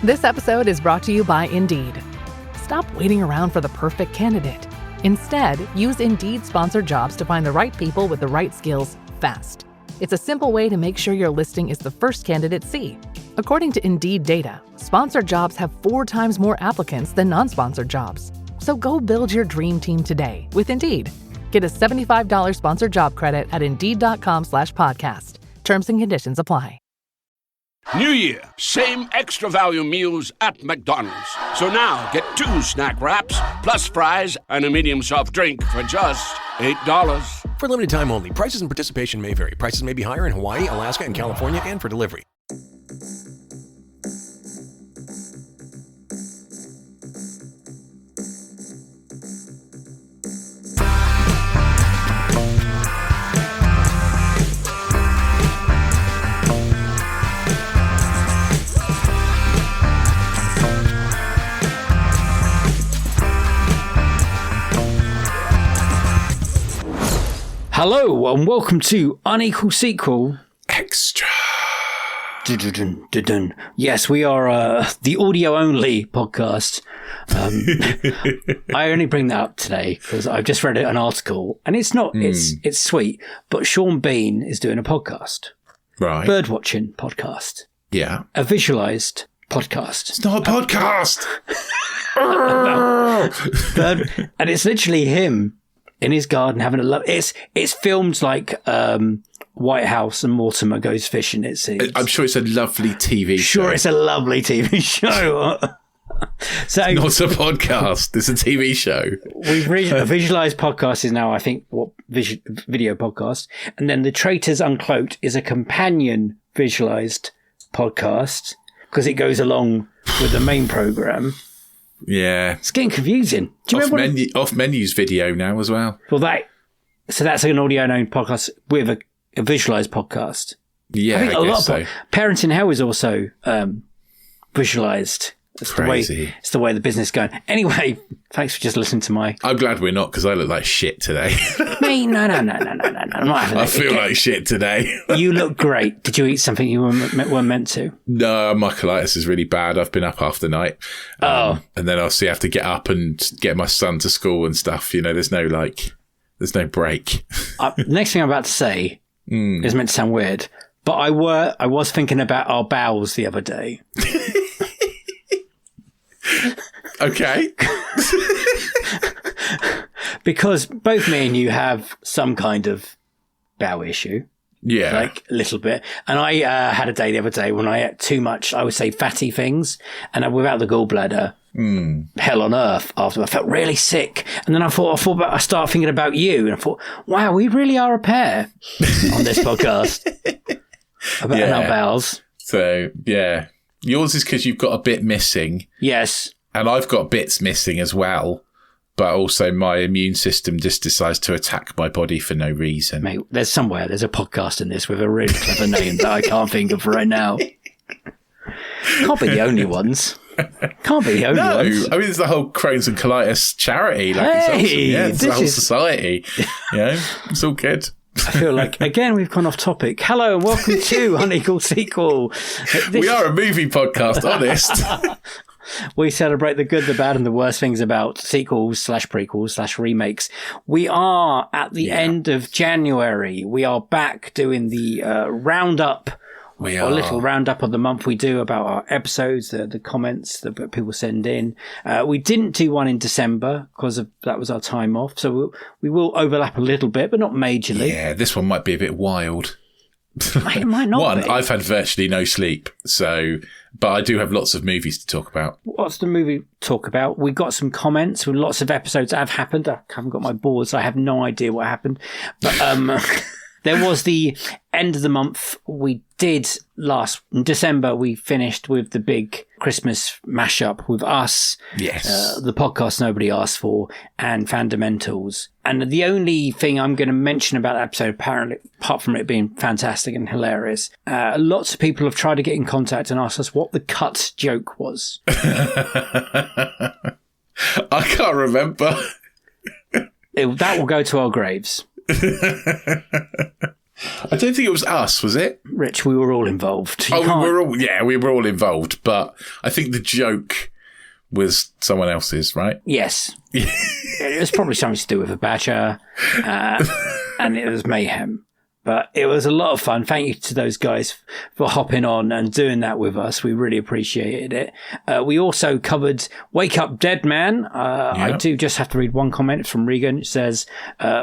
This episode is brought to you by Indeed. Stop waiting around for the perfect candidate. Instead, use Indeed sponsored jobs to find the right people with the right skills fast. It's a simple way to make sure your listing is the first candidates see. According to Indeed data, sponsored jobs have 4 times more applicants than non-sponsored jobs. So go build your dream team today with Indeed. Get a $75 sponsored job credit at Indeed.com/podcast. Terms and conditions apply. New Year, same extra value meals at McDonald's. So now get 2 snack wraps, plus fries, and a medium soft drink for just $8. For limited time only. Prices and participation may vary. Prices may be higher in Hawaii, Alaska, and California, and for delivery. Hello and welcome to Unequal Sequel Extra. Dun-dun-dun-dun-dun. Yes, we are the audio-only podcast. I only bring that up today because I've just read an article, and it's not. It's sweet, but Sean Bean is doing a podcast, Right. Bird-watching podcast, Yeah. a visualised podcast. It's not a podcast. And it's literally him in his garden having a love. It's filmed like White House and Mortimer goes fishing. It seems. I'm sure it's a lovely TV show. Sure, it's a lovely TV show. So Not a podcast. It's a TV show. we've a visualized podcast is now, I think, what video podcast, and then the Traitors Uncloaked is a companion visualized podcast because it goes along with the main program. Yeah. It's getting confusing. Do you remember Off menus video now as well. Well, that's like an audio-only podcast with a visualized podcast. Yeah, I think I guess so. Parenting Hell is also visualized. Crazy. It's the way the business is going. Anyway, thanks for just listening to my... I'm glad we're not, because I look like shit today. Me? No. I'm not having I that. feel like shit today. You look great. Did you eat something you weren't meant to? No, my colitis is really bad. I've been up half the night. And then I'll have to get up and get my son to school and stuff. You know, there's no break. Next thing I'm about to say is meant to sound weird, but I was thinking about our bowels the other day. Okay. Because both me and you have some kind of bowel issue. Yeah. Like a little bit. And I had a day the other day when I ate too much, I would say fatty things. And without the gallbladder, hell on earth after. I felt really sick. And then I started thinking about you. And I thought, wow, we really are a pair on this podcast. About our bowels. So, yeah. Yours is because you've got a bit missing. Yes. And I've got bits missing as well. But also my immune system just decides to attack my body for no reason. Mate, there's a podcast in this with a really clever name that I can't think of right now. Can't be the only ones. Can't be the only ones. I mean, it's the whole Crohn's and colitis charity. Like, it's the whole society. You know, it's all good. I feel like, again, we've gone off topic. Hello and welcome to Unequal Sequel. We are a movie podcast, honest. We celebrate the good, the bad, and the worst things about sequels / prequels / remakes. We are at the end of January. We are back doing the roundup. A little roundup of the month we do about our episodes, the comments that people send in. We didn't do one in December because that was our time off. So we will overlap a little bit, but not majorly. Yeah, this one might be a bit wild. It might not be. I've had virtually no sleep, but I do have lots of movies to talk about. What's the movie talk about? We got some comments with lots of episodes that have happened. I haven't got my board, so I have no idea what happened. But there was the end of the month. We did in December, we finished with the big Christmas mashup with Us. Yes. The podcast nobody asked for, and Fundamentals. And the only thing I'm going to mention about that episode, apparently, apart from it being fantastic and hilarious, lots of people have tried to get in contact and asked us what the cut joke was. I can't remember. That will go to our graves. I don't think it was us, was it? Rich, we were all involved. We were all involved, but I think the joke was someone else's, right? Yes. It was probably something to do with a badger, and it was mayhem. But it was a lot of fun. Thank you to those guys for hopping on and doing that with us. We really appreciated it. We also covered Wake Up Dead Man. I do just have to read one comment from Regan. It says,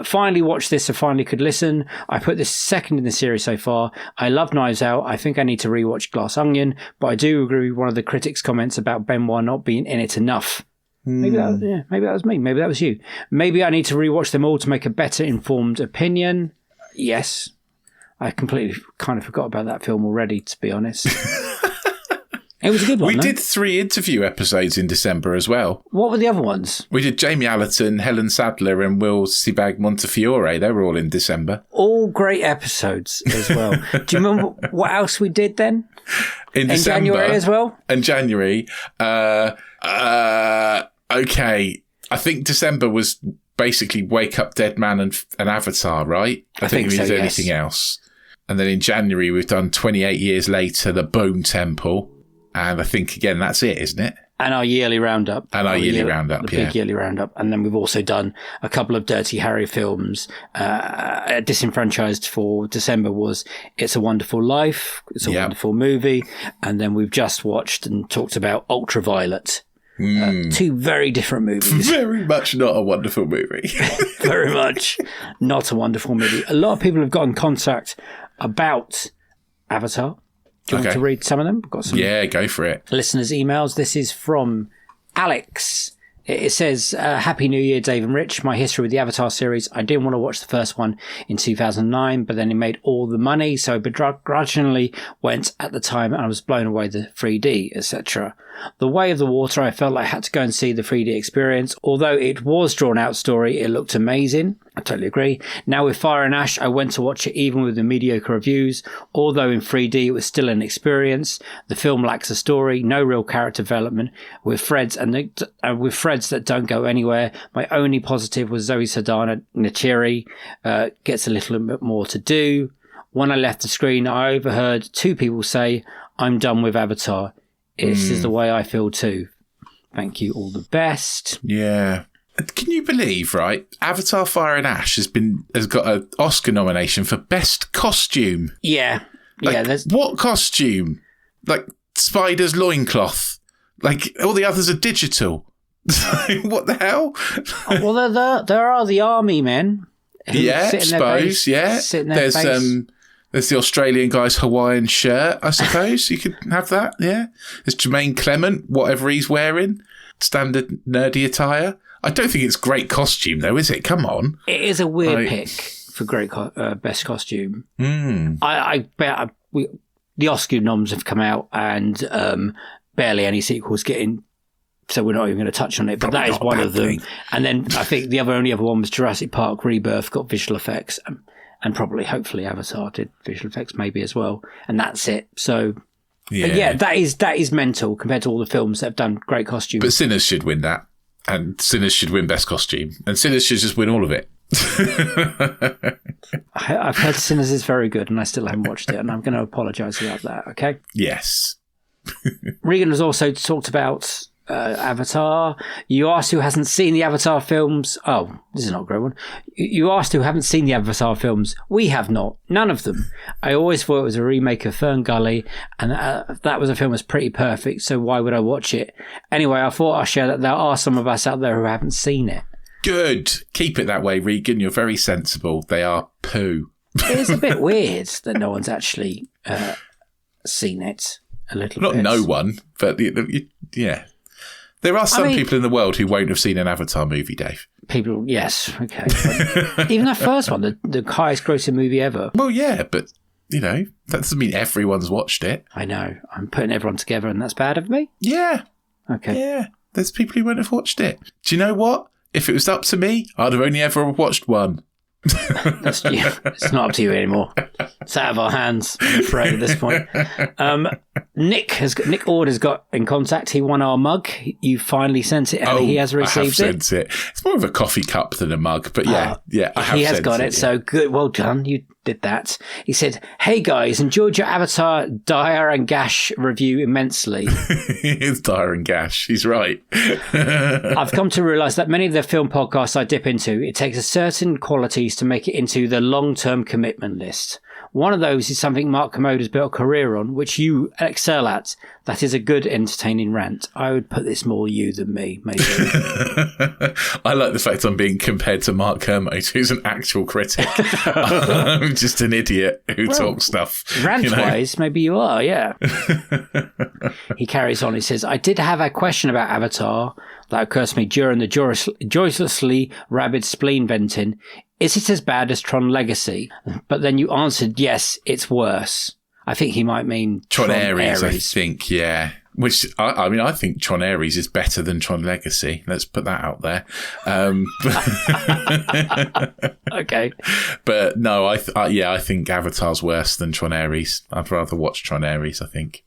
finally watched this, so finally could listen. I put this second in the series so far. I love Knives Out. I think I need to rewatch Glass Onion, but I do agree with one of the critics' comments about Benoit not being in it enough. Maybe that was me. Maybe that was you. Maybe I need to rewatch them all to make a better informed opinion. Yes. I completely kind of forgot about that film already, to be honest. It was a good one. We did 3 interview episodes in December as well. What were the other ones? We did Jamie Allerton, Helen Sadler and Will Sebag Montefiore. They were all in December. All great episodes as well. Do you remember what else we did then? In December, January as well? In January. Okay. I think December was basically Wake Up Dead Man and Avatar, right? I think we did anything else. And then in January, we've done 28 years later, The Bone Temple. And I think, again, that's it, isn't it? And our yearly roundup. And our yearly roundup, the big yearly roundup. And then we've also done a couple of Dirty Harry films. Disenfranchised for December was It's a Wonderful Life. It's a wonderful movie. And then we've just watched and talked about Ultraviolet. 2 very different movies. Very much not a wonderful movie. Very much not a wonderful movie. A lot of people have got in contact about Avatar. Do you want to read some of them? Got some. Yeah, go for it. Listeners' emails. This is from Alex. It says, Happy New Year, Dave and Rich. My history with the Avatar series. I didn't want to watch the first one in 2009, but then it made all the money, so I begrudgingly went at the time and I was blown away the 3D, etc. The Way of the Water, I felt like I had to go and see the 3D experience. Although it was drawn out story, it looked amazing. I totally agree. Now with Fire and Ash, I went to watch it even with the mediocre reviews. Although in 3D, it was still an experience. The film lacks a story, no real character development, with threads that don't go anywhere. My only positive was Zoe Saldana Nechiri gets a little bit more to do. When I left the screen, I overheard 2 people say, I'm done with Avatar. This is the way I feel too. Thank you. All the best. Yeah. Can you believe, right? Avatar Fire and Ash has got an Oscar nomination for Best Costume. Yeah. What costume? Like Spider's loincloth. Like all the others are digital. What the hell? Well, there are the army men. Yeah, suppose. Yeah. There's the Australian guy's Hawaiian shirt, I suppose. You could have that, yeah. There's Jermaine Clement, whatever he's wearing. Standard nerdy attire. I don't think it's great costume, though, is it? Come on. It is a weird pick for great best costume. I bet the Oscar noms have come out and barely any sequels get in, so we're not even going to touch on it. But that is one of them. And then I think the only other one was Jurassic Park Rebirth, got visual effects. And probably, hopefully, Avatar did visual effects maybe as well. And that's it. So, that is mental compared to all the films that have done great costumes. But Sinners should win that. And Sinners should win Best Costume. And Sinners should just win all of it. I've heard Sinners is very good and I still haven't watched it. And I'm going to apologise about that, okay? Yes. Regan has also talked about Avatar. You asked who hasn't seen the Avatar films. Oh, this is not a great one. You asked who haven't seen the Avatar films. We have not. None of them. I always thought it was a remake of Fern Gully, and that was a film that's pretty perfect, so why would I watch it? Anyway, I thought I'd share that there are some of us out there who haven't seen it. Good. Keep it that way, Regan. You're very sensible. They are poo. It is a bit weird that no one's actually seen it a little bit. Not no one, but yeah. There are some people in the world who won't have seen an Avatar movie, Dave. People, yes, okay. Even that first one, the highest grossing movie ever. Well, yeah, but, that doesn't mean everyone's watched it. I know. I'm putting everyone together and that's bad of me? Yeah. Okay. Yeah. There's people who won't have watched it. Do you know what? If it was up to me, I'd have only ever watched one. It's not up to you anymore. It's out of our hands, I'm afraid, at this point. Nick Ord has got in contact. He won our mug. You finally sent it, and he has received I have sent it. It's more of a coffee cup than a mug, but I have. He has got it. So good, well done. You did that. He said, "Hey guys, enjoyed your Avatar Dire and Gash review immensely." It's Dire and Gash. He's right. I've come to realise that many of the film podcasts I dip into, it takes a certain qualities to make it into the long-term commitment list. One of those is something Mark Commode has built a career on, which you excel at. That is a good, entertaining rant. I would put this more you than me, maybe. I like the fact I'm being compared to Mark Kermode, who's an actual critic. I'm just an idiot who talks stuff. Rant-wise, maybe you are, yeah. He carries on. He says, I did have a question about Avatar that occurs to me during the joylessly rabid spleen venting. Is it as bad as Tron Legacy? But then you answered, yes, it's worse. I think he might mean Tron Ares, I think, yeah. Which, I think Tron Ares is better than Tron Legacy. Let's put that out there. Okay. But no, I think Avatar's worse than Tron Ares. I'd rather watch Tron Ares, I think.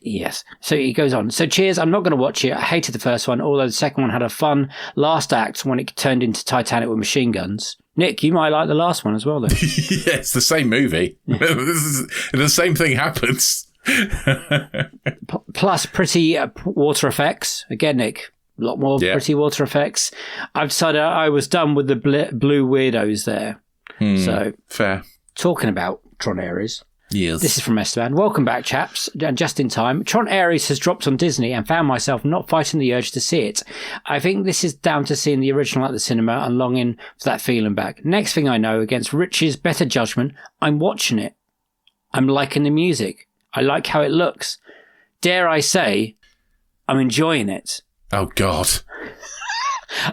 Yes. So he goes on. So cheers. I'm not going to watch it. I hated the first one, although the second one had a fun last act when it turned into Titanic with machine guns. Nick, you might like the last one as well, though. Yeah, it's the same movie. The same thing happens. Plus pretty water effects. Again, Nick, a lot more pretty water effects. I've decided I was done with the blue weirdos there. So fair. Talking about Tron Ares. Yes. This is from Esteban. Welcome back, chaps. And just in time. Tron Ares has dropped on Disney and found myself not fighting the urge to see it. I think this is down to seeing the original at the cinema and longing for that feeling back. Next thing I know, against Rich's better judgment, I'm watching it. I'm liking the music. I like how it looks. Dare I say, I'm enjoying it. Oh, God.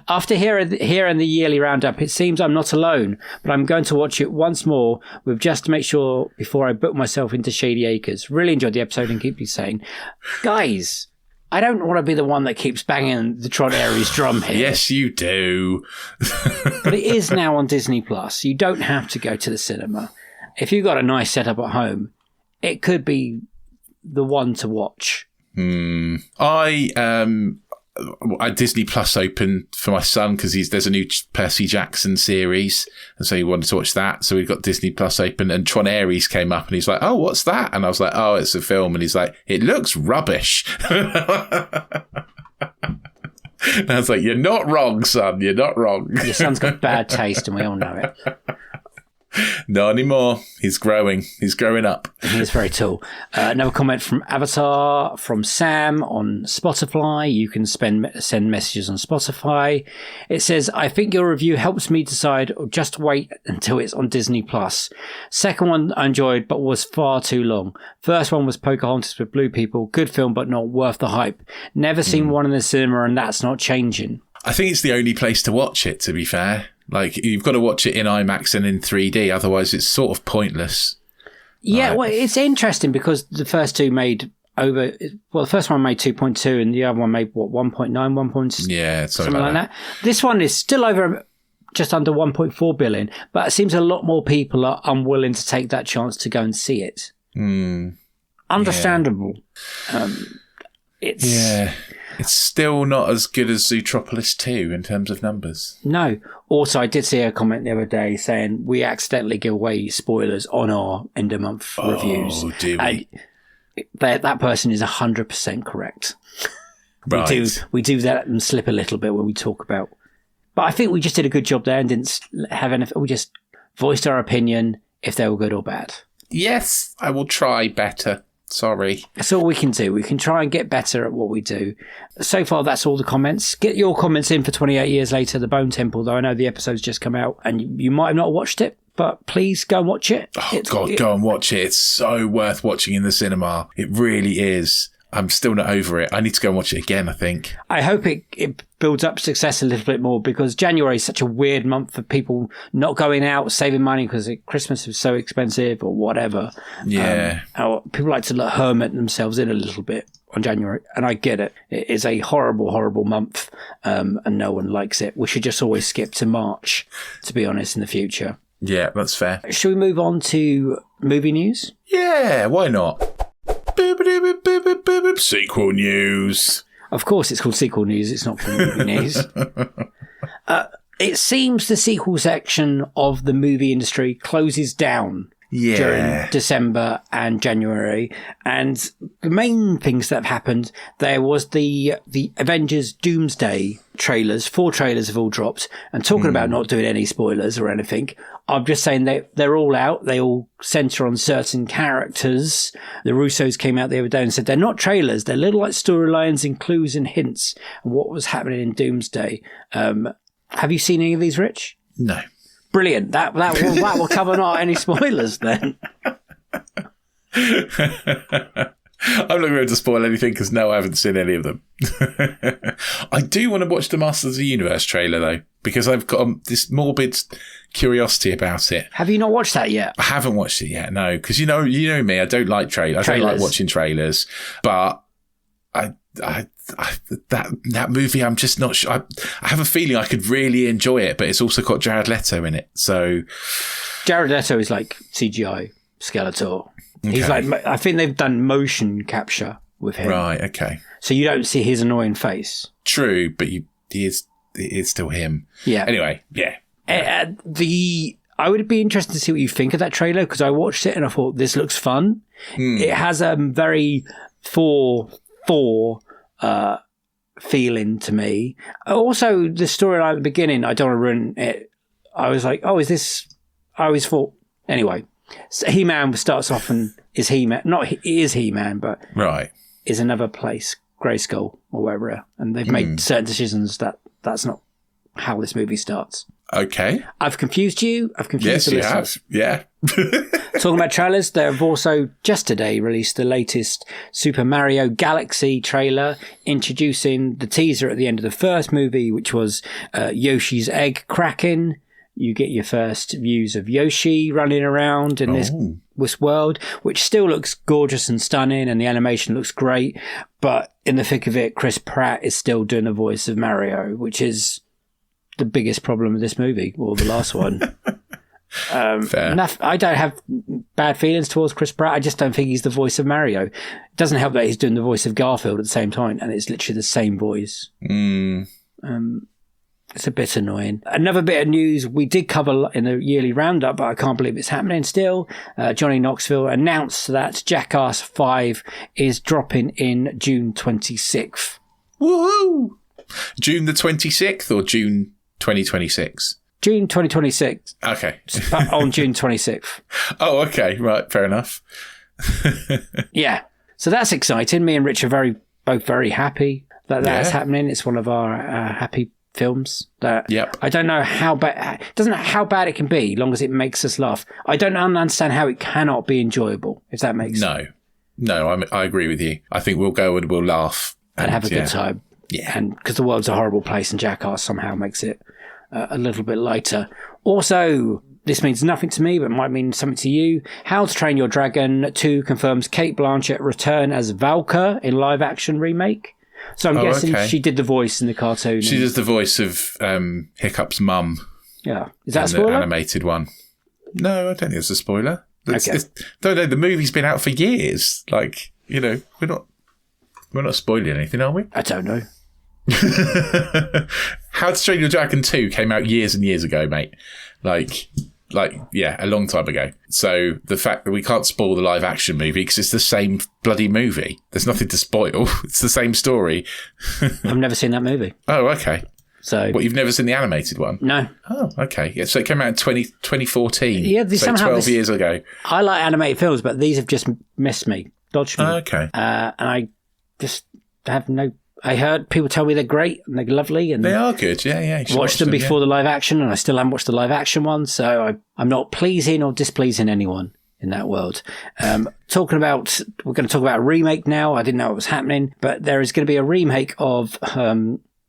After hearing the yearly roundup, it seems I'm not alone, but I'm going to watch it once more with just to make sure before I book myself into Shady Acres. Really enjoyed the episode and keep you sane. Guys, I don't want to be the one that keeps banging the Tron Ares drum here. Yes, you do. But it is now on Disney Plus. You don't have to go to the cinema. If you've got a nice setup at home, it could be the one to watch. I Disney Plus opened for my son because there's a new Percy Jackson series, and so he wanted to watch that. So we got Disney Plus open, and Tron Ares came up, and he's like, "Oh, what's that?" And I was like, "Oh, it's a film." And he's like, "It looks rubbish." And I was like, "You're not wrong, son. You're not wrong." Your son's got bad taste, and we all know it. Not anymore. He's growing. He's growing up. He's very tall. Another comment from Avatar, from Sam on Spotify. You can send messages on Spotify. It says, I think your review helps me decide or just wait until it's on Disney Plus. Second one I enjoyed, but was far too long. First one was Pocahontas with blue people. Good film, but not worth the hype. Never seen one in the cinema, and that's not changing. I think it's the only place to watch it, to be fair. Like, you've got to watch it in IMAX and in 3D, otherwise it's sort of pointless. Yeah, well, it's interesting because the first two made the first one made 2.2 and the other one made, 1.9, 1. Yeah, something like that. This one is still over just under 1.4 billion, but it seems a lot more people are unwilling to take that chance to go and see it. Understandable. It's still not as good as Zootropolis 2 in terms of numbers. No. Also, I did see a comment the other day saying we accidentally give away spoilers on our end of month reviews. Oh, do we? That person is 100% correct. Right. We do that and slip a little bit when we talk about. But I think we just did a good job there and didn't have anything. We just voiced our opinion if they were good or bad. Yes, I will try better. Sorry. That's all we can do. We can try and get better at what we do. So far, that's all the comments. Get your comments in for 28 Years Later, The Bone Temple, though I know the episode's just come out and you might have not watched it, but please go and watch it. Oh, go and watch it. It's so worth watching in the cinema. It really is. I'm still not over it. I need to go and watch it again, I think. I hope it builds up success a little bit more because January is such a weird month for people not going out, saving money because Christmas is so expensive or whatever. Yeah. People like to hermit themselves in a little bit on January, and I get it. It is a horrible, horrible month, and no one likes it. We should just always skip to March, to be honest, in the future. Yeah, that's fair. Shall we move on to movie news? Yeah, why not? Sequel news. Of course, it's called sequel news. It's not called movie news. It seems the sequel section of the movie industry closes down during December and January. And the main things that have happened, there was the Avengers Doomsday trailers. 4 trailers have all dropped. And talking about not doing any spoilers or anything, I'm just saying they're all out. They all centre on certain characters. The Russos came out the other day and said they're not trailers. They're little like storylines and clues and hints of what was happening in Doomsday. Have you seen any of these, Rich? No. Brilliant. That will cover not any spoilers then. I'm not going to spoil anything because no, I haven't seen any of them. I do want to watch the Masters of the Universe trailer though, because I've got this morbid curiosity about it. Have you not watched that yet? I haven't watched it yet, no, because you know me, I don't like trailers. I don't like watching trailers, but that movie, I'm just not sure. I have a feeling I could really enjoy it, but it's also got Jared Leto in it. So Jared Leto is like CGI Skeletor. Okay. He's like, I think they've done motion capture with him. Right. Okay. So you don't see his annoying face. True, but it is still him. Yeah. Anyway, yeah. I would be interested to see what you think of that trailer because I watched it and I thought this looks fun. It has a very 4 feeling to me. Also, the storyline at the beginning, I don't want to ruin it. I was like, oh, is this? I always thought. Anyway, so He-Man starts off and is He-Man. Not he is He-Man, but right is another place, Grayskull or wherever. And they've made certain decisions that's not how this movie starts. Okay. I've confused you. I've confused the listeners. Yes, you have. Yeah. Talking about trailers, they have also just today released the latest Super Mario Galaxy trailer, introducing the teaser at the end of the first movie, which was Yoshi's egg cracking. You get your first views of Yoshi running around in this world, which still looks gorgeous and stunning, and the animation looks great. But in the thick of it, Chris Pratt is still doing the voice of Mario, which is the biggest problem with this movie, or the last one. I don't have bad feelings towards Chris Pratt. I just don't think he's the voice of Mario. It doesn't help that he's doing the voice of Garfield at the same time, and it's literally the same voice. It's a bit annoying. Another bit of news we did cover in the yearly roundup, but I can't believe it's happening still. Johnny Knoxville announced that Jackass 5 is dropping in June 26th. Woohoo! June the 26th or June 2026? June 2026. Okay. On June 26th. Oh, okay. Right. Fair enough. Yeah. So that's exciting. Me and Rich are both very happy that that's happening. It's one of our happy films that I don't know how bad. It doesn't know how bad it can be, as long as it makes us laugh. I don't understand how it cannot be enjoyable, if that makes sense. No, I agree with you. I think we'll go and we'll laugh and have a good time. Yeah. And because the world's a horrible place and Jackass somehow makes it a little bit lighter. Also, this means nothing to me, but might mean something to you. How to Train Your Dragon 2 confirms Cate Blanchett return as Valka in live-action remake. So I'm guessing she did the voice in the cartoon. She does the voice of Hiccup's mum. Yeah. Is that a spoiler? The animated one. No, I don't think it's a spoiler. No, the movie's been out for years. Like, we're not spoiling anything, are we? I don't know. How to Train Your Dragon 2 came out years and years ago, mate. A long time ago. So the fact that we can't spoil the live action movie because it's the same bloody movie. There's nothing to spoil. It's the same story. I've never seen that movie. Oh, okay. So what, you've never seen the animated one? No. Oh, okay. Yeah, so it came out in 2014. Yeah, so 12 years ago. I like animated films, but these have just missed me. Dodged me. Okay. And I just have no... I heard people tell me they're great and they're lovely. And they are good, yeah. Watched them before the live action, and I still haven't watched the live action one, so I'm not pleasing or displeasing anyone in that world. We're going to talk about a remake now. I didn't know it was happening, but there is going to be a remake of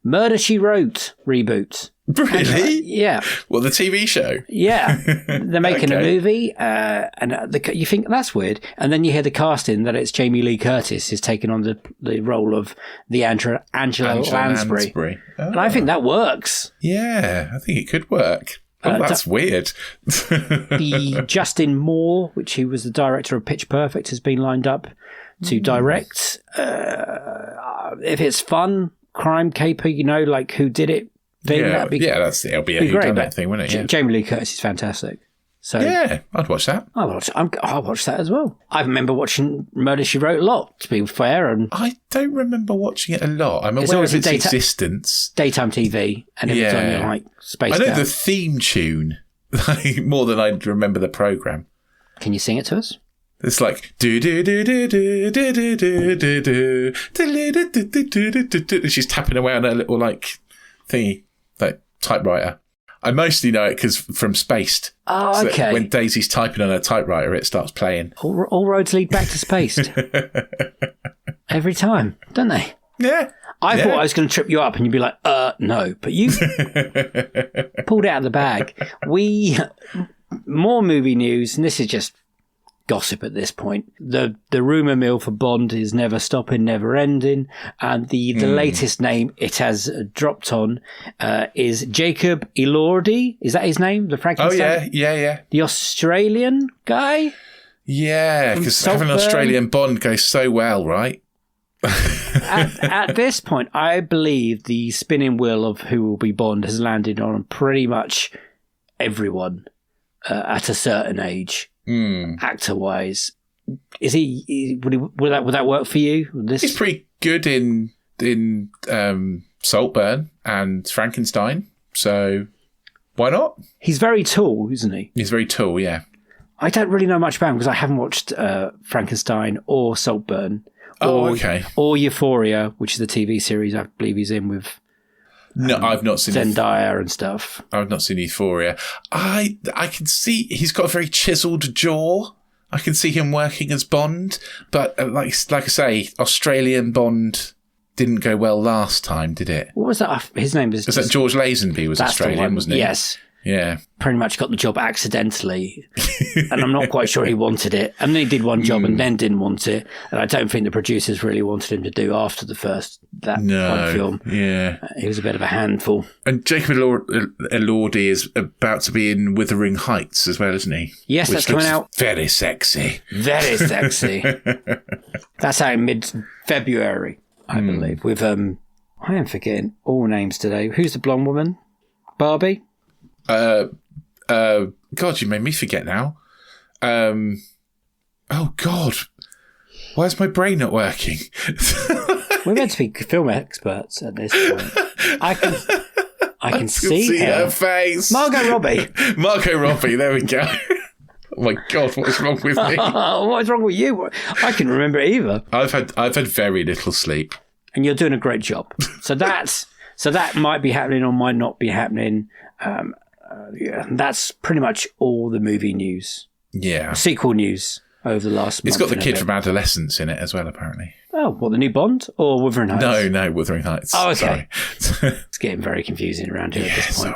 Murder, She Wrote reboot. Really? Yeah. Well, the TV show? Yeah. They're making a movie, and you think that's weird, and then you hear the casting that it's Jamie Lee Curtis is taking on the role of the Angela Lansbury. Oh. And I think that works. Yeah, I think it could work. That's weird. The Justin Moore, which he was the director of Pitch Perfect, has been lined up to direct. If it's fun, crime caper, like Who Did It thing. It'll be a Who Done It thing, wouldn't it? Yeah. Jamie Lee Curtis is fantastic. So yeah, I'd watch that. I'll watch that as well. I remember watching Murder, She Wrote a lot, to be fair. And I don't remember watching it a lot. I'm aware of its existence. Daytime TV, and it was only like spaced out. I know the theme tune more than I remember the programme. Can you sing it to us? It's like do do do do do do do do do do. She's tapping away on her little like thingy, like typewriter. I mostly know it because from Spaced. Oh, okay. So when Daisy's typing on her typewriter, it starts playing. All roads lead back to Spaced. Every time, don't they? Yeah. I thought I was going to trip you up and you'd be like, no. But you pulled it out of the bag. More movie news, and this is just gossip at this point. The rumour mill for Bond is never stopping, never ending, and the latest name it has dropped on is Jacob Elordi. Is that his name? The Frankenstein? Oh yeah. The Australian guy? Yeah, because having an Australian Bond goes so well, right? At this point, I believe the spinning wheel of who will be Bond has landed on pretty much everyone at a certain age. Actor-wise, is he? Would that work for you? He's pretty good in Saltburn and Frankenstein, so why not? He's very tall, isn't he? He's very tall, yeah. I don't really know much about him because I haven't watched Frankenstein or Saltburn. Or Euphoria, which is the TV series I believe he's in with. No, I've not seen Zendaya and stuff. I've not seen Euphoria. I can see he's got a very chiseled jaw. I can see him working as Bond, but like I say, Australian Bond didn't go well last time, did it? What was that? His name was that George Lazenby was Australian, wasn't he? Yes. Yeah. Pretty much got the job accidentally. And I'm not quite sure he wanted it. And then he did one job and then didn't want it. And I don't think the producers really wanted him to do after the first one film. Yeah. He was a bit of a handful. And Jacob Elordi is about to be in Wuthering Heights as well, isn't he? Yes, that's coming out. Very sexy. Very sexy. That's out in mid-February, I believe. With, I am forgetting all names today. Who's the blonde woman? Barbie? God, you made me forget now. Oh God, why is my brain not working? We're meant to be film experts at this point. I can see her face. Margot Robbie. There we go. Oh my God, what is wrong with me? What is wrong with you? I can remember it either. I've had very little sleep, and you're doing a great job. So that might be happening or might not be happening. That's pretty much all the movie news. Yeah. Sequel news over the last month. It's got the kid from Adolescence in it as well, apparently. Oh, what, the new Bond or Wuthering Heights? No, Wuthering Heights. Oh, okay. It's getting very confusing around here at this point.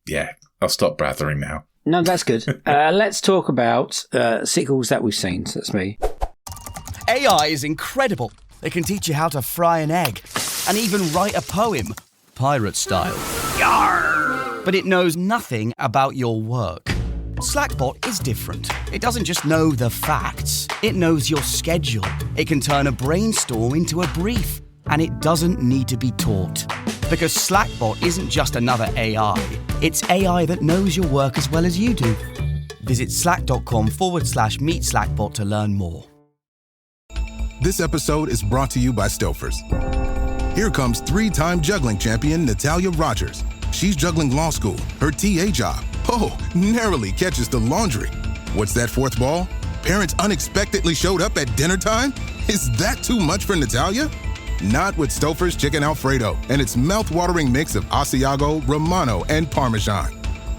Sorry. I'll stop blathering now. No, that's good. Let's talk about sequels that we've seen. So that's me. AI is incredible. It can teach you how to fry an egg and even write a poem, pirate style. Yarr! But it knows nothing about your work. Slackbot is different. It doesn't just know the facts. It knows your schedule. It can turn a brainstorm into a brief. And it doesn't need to be taught. Because Slackbot isn't just another AI. It's AI that knows your work as well as you do. Visit slack.com/meet Slackbot to learn more. This episode is brought to you by Stouffer's. Here comes 3-time juggling champion Natalia Rogers. She's juggling law school, her TA job. Oh, narrowly catches the laundry. What's that fourth ball? Parents unexpectedly showed up at dinner time? Is that too much for Natalia? Not with Stouffer's Chicken Alfredo and its mouth-watering mix of Asiago, Romano, and Parmesan.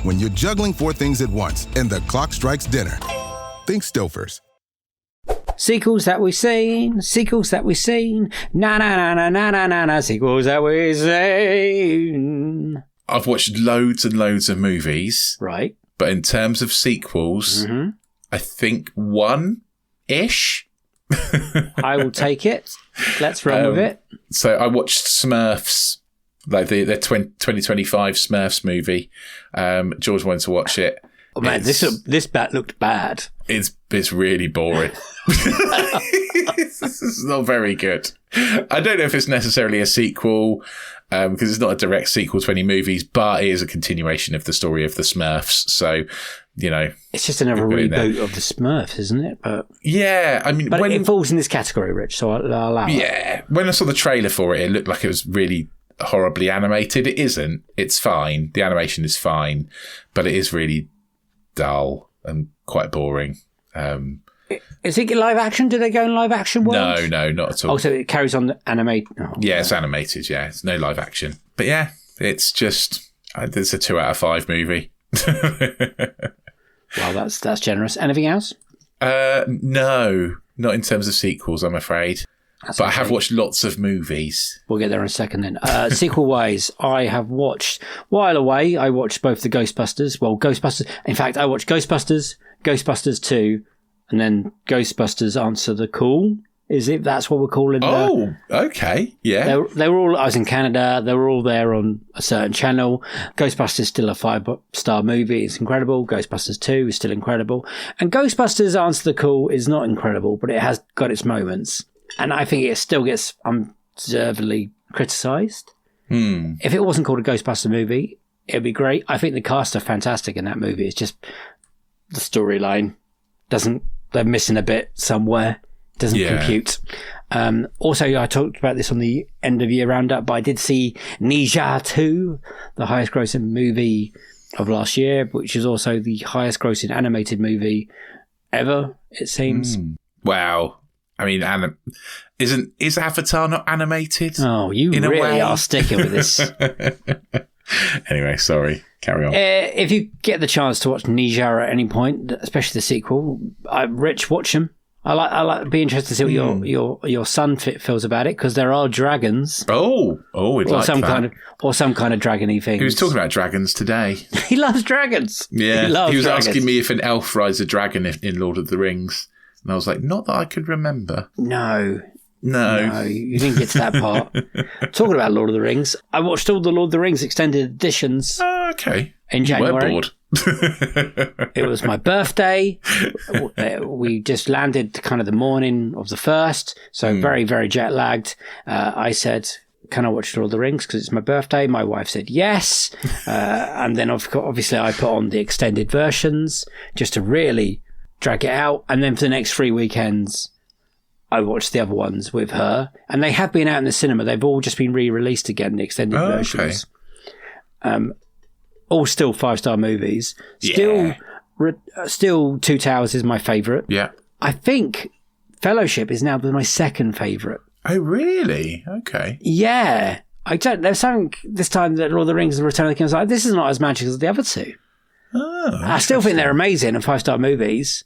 When you're juggling 4 things at once and the clock strikes dinner, think Stouffer's. Sequels that we've seen, na na na na na na na na, sequels that we've seen. I've watched loads and loads of movies. Right. But in terms of sequels, I think 1-ish. I will take it. Let's run with it. So I watched Smurfs like the 2025 Smurfs movie. George wanted to watch it. Oh, man, this bat looked bad. It's really boring. It's not very good. I don't know if it's necessarily a sequel, because it's not a direct sequel to any movies, but it is a continuation of the story of the Smurfs. So, it's just another reboot of the Smurfs, isn't it? But yeah, I mean, but it falls in this category, Rich. So I'll allow it. Yeah, when I saw the trailer for it, it looked like it was really horribly animated. It isn't. It's fine. The animation is fine, but it is really dull and quite boring. Is it live action? Do they go in live action world? No, not at all. Oh, so it carries on animate. Oh, yeah, it's animated. Yeah, it's no live action. But yeah, it's just it's a 2 out of 5 movie. Well, that's generous. Anything else? No, not in terms of sequels, I'm afraid. But I have watched lots of movies. We'll get there in a second then. Sequel-wise, I have watched, while away, I watched both the Ghostbusters. Well, Ghostbusters. In fact, I watched Ghostbusters, Ghostbusters 2, and then Ghostbusters Answer the Call. That's what we're calling Oh, okay. Yeah. They were all, I was in Canada, they were all there on a certain channel. Ghostbusters is still a 5-star movie. It's incredible. Ghostbusters 2 is still incredible. And Ghostbusters Answer the Call is not incredible, but it has got its moments. And I think it still gets undeservedly criticised. If it wasn't called a Ghostbuster movie, it'd be great. I think the cast are fantastic in that movie. It's just the storyline they're missing a bit somewhere. Doesn't compute. Also, I talked about this on the end of year roundup, but I did see Ninja 2, the highest grossing movie of last year, which is also the highest grossing animated movie ever, it seems. Wow. I mean, is Avatar not animated? Oh, you really are sticking with this. Anyway, sorry. Carry on. If you get the chance to watch Ninja at any point, especially the sequel, Rich, watch them. I like. Be interested to see what your son feels about it, because there are dragons. We'd like that. Or some kind of dragony thing. He was talking about dragons today. He loves dragons. Yeah, he was asking me if an elf rides a dragon in Lord of the Rings, and I was like, not that I could remember. No, you didn't get to that part. Talking about Lord of the Rings, I watched all the Lord of the Rings extended editions. Okay. In January. You were bored. It was my birthday. We just landed kind of the morning of the 1st, so very, very jet lagged. I said, can I watch Lord of the Rings because it's my birthday? My wife said yes. And then obviously I put on the extended versions just to really drag it out. And then for the next 3 weekends, I watched the other ones with her. And they have been out in the cinema. They've all just been re-released again, the extended versions. Okay. All still 5-star movies. Still Two Towers is my favourite. Yeah. I think Fellowship is now my second favourite. Oh, really? Okay. Yeah. There's something this time that Lord of the Rings and Return of the King was like, this is not as magical as the other two. Oh, I still think they're amazing and 5-star movies.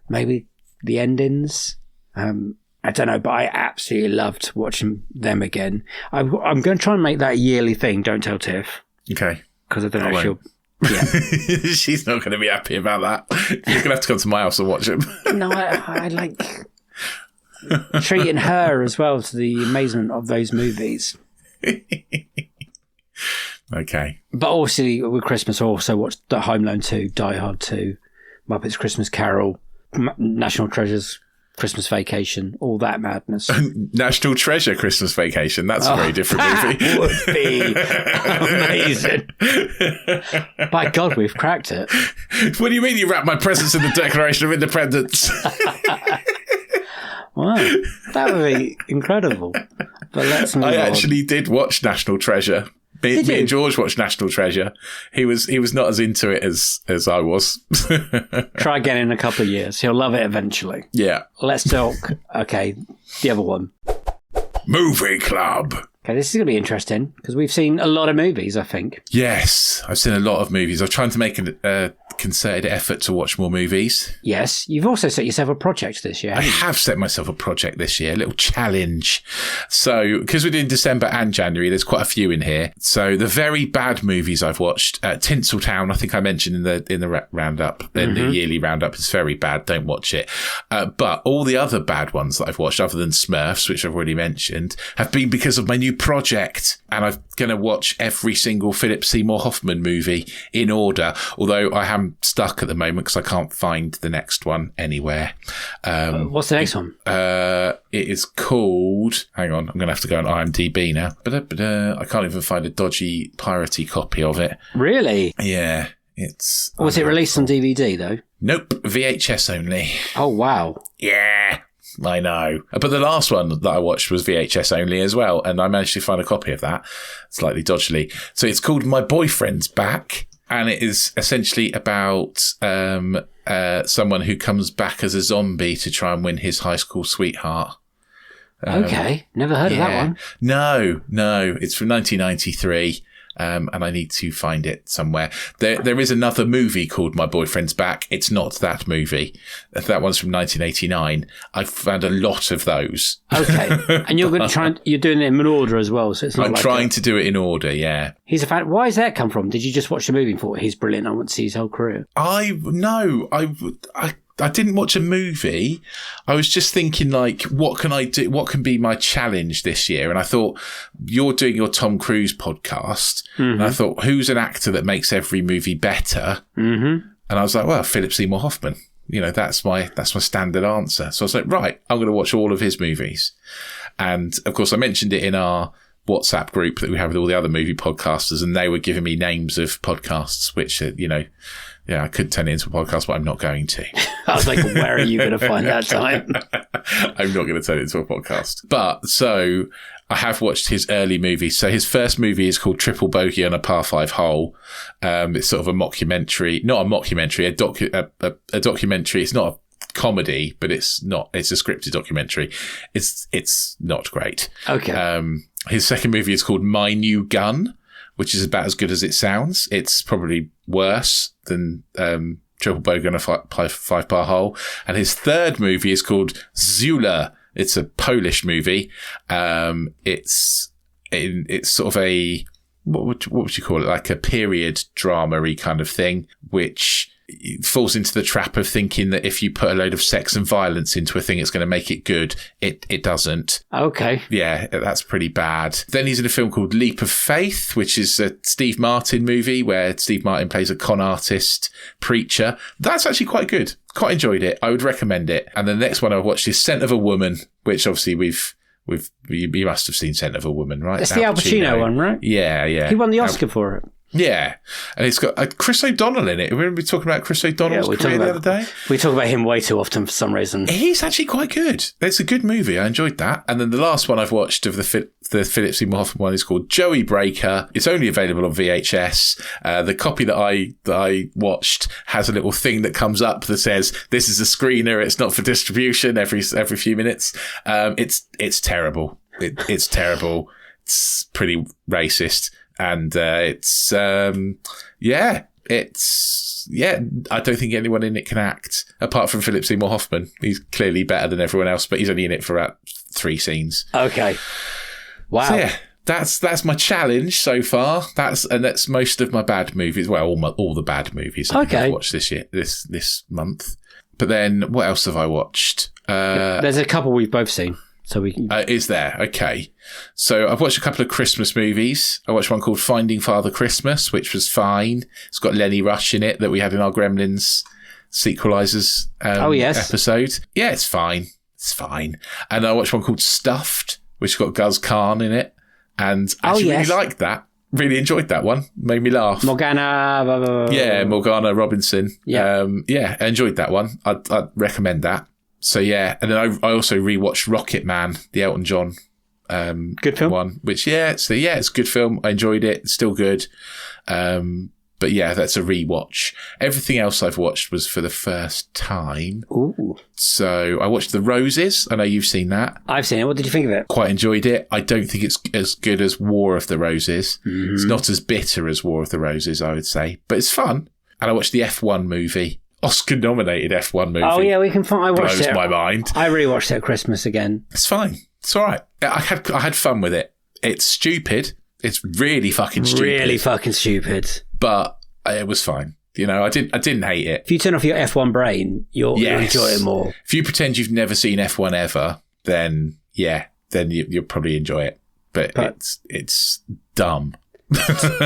Maybe the endings. I don't know, but I absolutely loved watching them again. I'm going to try and make that a yearly thing. Don't tell Tiff. Okay. Because I don't know if she'll... Yeah. She's not going to be happy about that. You're going to have to come to my house and watch it. No, I like treating her as well to the amazement of those movies. Okay. But obviously with Christmas, I also watched the Home Alone 2, Die Hard 2, Muppets Christmas Carol, National Treasures Christmas Vacation, all that madness. National Treasure Christmas Vacation. That's a very different movie. That would be amazing. By God, we've cracked it. What do you mean you wrapped my presents in the Declaration of Independence? Wow, that would be incredible. But let's move on. I actually did watch National Treasure. Me and George watched National Treasure. He was not as into it as I was. Try again in a couple of years. He'll love it eventually. Yeah. Let's talk. Okay, the other one. Movie Club. Okay, this is going to be interesting because we've seen a lot of movies, I think. Yes, I've seen a lot of movies. I'm trying to make a concerted effort to watch more movies. Yes. You've also set yourself a project this year. I have set myself a project this year, a little challenge. So, because we're doing December and January, there's quite a few in here. So, the very bad movies I've watched, Tinseltown, I think I mentioned in the roundup, in the yearly roundup, is very bad. Don't watch it. But all the other bad ones that I've watched, other than Smurfs, which I've already mentioned, have been because of my new project. And I'm going to watch every single Philip Seymour Hoffman movie in order, although I am stuck at the moment because I can't find the next one anywhere. What's the next one? It is called... Hang on, I'm going to have to go on IMDb now. I can't even find a dodgy piratey copy of it. Really? Yeah, it's... Was it released on DVD, though? Nope, VHS only. Oh, wow. Yeah, I know. But the last one that I watched was VHS only as well, and I managed to find a copy of that, slightly dodgily. So it's called My Boyfriend's Back, and it is essentially about someone who comes back as a zombie to try and win his high school sweetheart. Okay, never heard of that one. No, it's from 1993. And I need to find it somewhere. There is another movie called My Boyfriend's Back. It's not that movie. That one's from 1989. I've found a lot of those. Okay, and you're going to try. You're doing it in order as well, so it's not. I'm trying to do it in order. Yeah. He's a fan. Why does that come from? Did you just watch the movie and thought he's brilliant? I want to see his whole career. I didn't watch a movie. I was just thinking, like, what can I do? What can be my challenge this year? And I thought, you're doing your Tom Cruise podcast. And I thought, who's an actor that makes every movie better? And I was like, well, Philip Seymour Hoffman. You know, that's my standard answer. So I was like, right, I'm going to watch all of his movies. And of course, I mentioned it in our WhatsApp group that we have with all the other movie podcasters, and they were giving me names of podcasts, which, yeah, I could turn it into a podcast, but I'm not going to. I was like, where are you going to find that time? I'm not going to turn it into a podcast. But so I have watched his early movies. So his first movie is called Triple Bogey on a Par 5 Hole. It's sort of a mockumentary, not a mockumentary, a documentary. It's not a comedy, but it's a scripted documentary. It's not great. Okay. His second movie is called My New Gun, which is about as good as it sounds. It's probably worse than Triple Bogey on a 5-par hole. And his third movie is called Zula. It's a Polish movie. It's sort of a what would you call it? Like a period drama-y kind of thing, which falls into the trap of thinking that if you put a load of sex and violence into a thing, it's going to make it good. It doesn't. Okay. Yeah, that's pretty bad. Then he's in a film called Leap of Faith, which is a Steve Martin movie where Steve Martin plays a con artist preacher. That's actually quite good. Quite enjoyed it. I would recommend it. And the next one I watched is Scent of a Woman, which obviously you must have seen Scent of a Woman, right? It's the Al Pacino one, right? Yeah. He won the Oscar for it. Yeah, and it's got Chris O'Donnell in it. Remember we were talking about Chris O'Donnell's career the other day? We talk about him way too often for some reason. He's actually quite good. It's a good movie. I enjoyed that. And then the last one I've watched of the Philip Seymour Hoffman one is called Joey Breaker. It's only available on VHS. The copy that I watched has a little thing that comes up that says, this is a screener, it's not for distribution, every few minutes. It's terrible. It's terrible. It's pretty racist. And I don't think anyone in it can act apart from Philip Seymour Hoffman. He's clearly better than everyone else, but he's only in it for about 3 scenes. Okay. Wow. So yeah, that's my challenge so far. That's most of my bad movies. Well, all the bad movies I've watched this year, this month. But then what else have I watched? There's a couple we've both seen. So we can... is there? Okay. So I've watched a couple of Christmas movies. I watched one called Finding Father Christmas, which was fine. It's got Lenny Rush in it that we had in our Gremlins sequelizers episode. Yeah, it's fine. It's fine. And I watched one called Stuffed, which got Guz Khan in it. And I really liked that. Really enjoyed that one. Made me laugh. Morgana. Yeah, Morgana Robinson. Yeah. I enjoyed that one. I'd recommend that. So yeah, and then I also rewatched Rocket Man, the Elton John good film one, which it's a good film. I enjoyed it. It's still good. But yeah, that's a rewatch. Everything else I've watched was for the first time. Ooh. So I watched The Roses. I know you've seen that. I've seen it. What did you think of it? Quite enjoyed it. I don't think it's as good as War of the Roses. Mm-hmm. It's not as bitter as War of the Roses, I would say, but it's fun. And I watched the F1 movie. Oscar-nominated F1 movie. Oh, yeah, we can find... I watched Blows it. my mind. I rewatched it at Christmas again. It's fine. It's all right. I had fun with it. It's stupid. It's really fucking stupid. Really fucking stupid. But it was fine. You know, I didn't hate it. If you turn off your F1 brain, you'll enjoy it more. If you pretend you've never seen F1 ever, then you'll probably enjoy it. But it's dumb.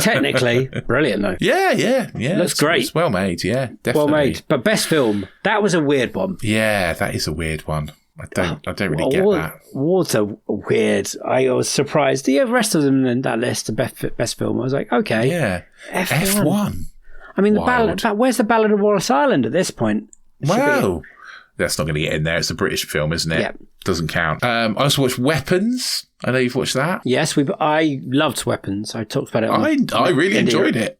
Technically, brilliant though. Yeah. Looks great. It's well made, yeah, definitely. Well made. But best film, that was a weird one. Yeah, that is a weird one. I don't really get that. Awards are weird. I was surprised. The rest of them in that list, the best film, I was like, okay. Yeah. F1. I mean, where's the Ballad of Wallace Island at this point? Wow. That's not going to get in there. It's a British film, isn't it? Yeah. Doesn't count. I also watched Weapons. I know you've watched that. Yes, I loved Weapons. I talked about it. I really enjoyed it.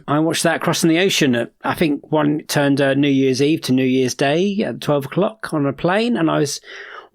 I watched that crossing the ocean. I think one turned New Year's Eve to New Year's Day at 12 o'clock on a plane, and I was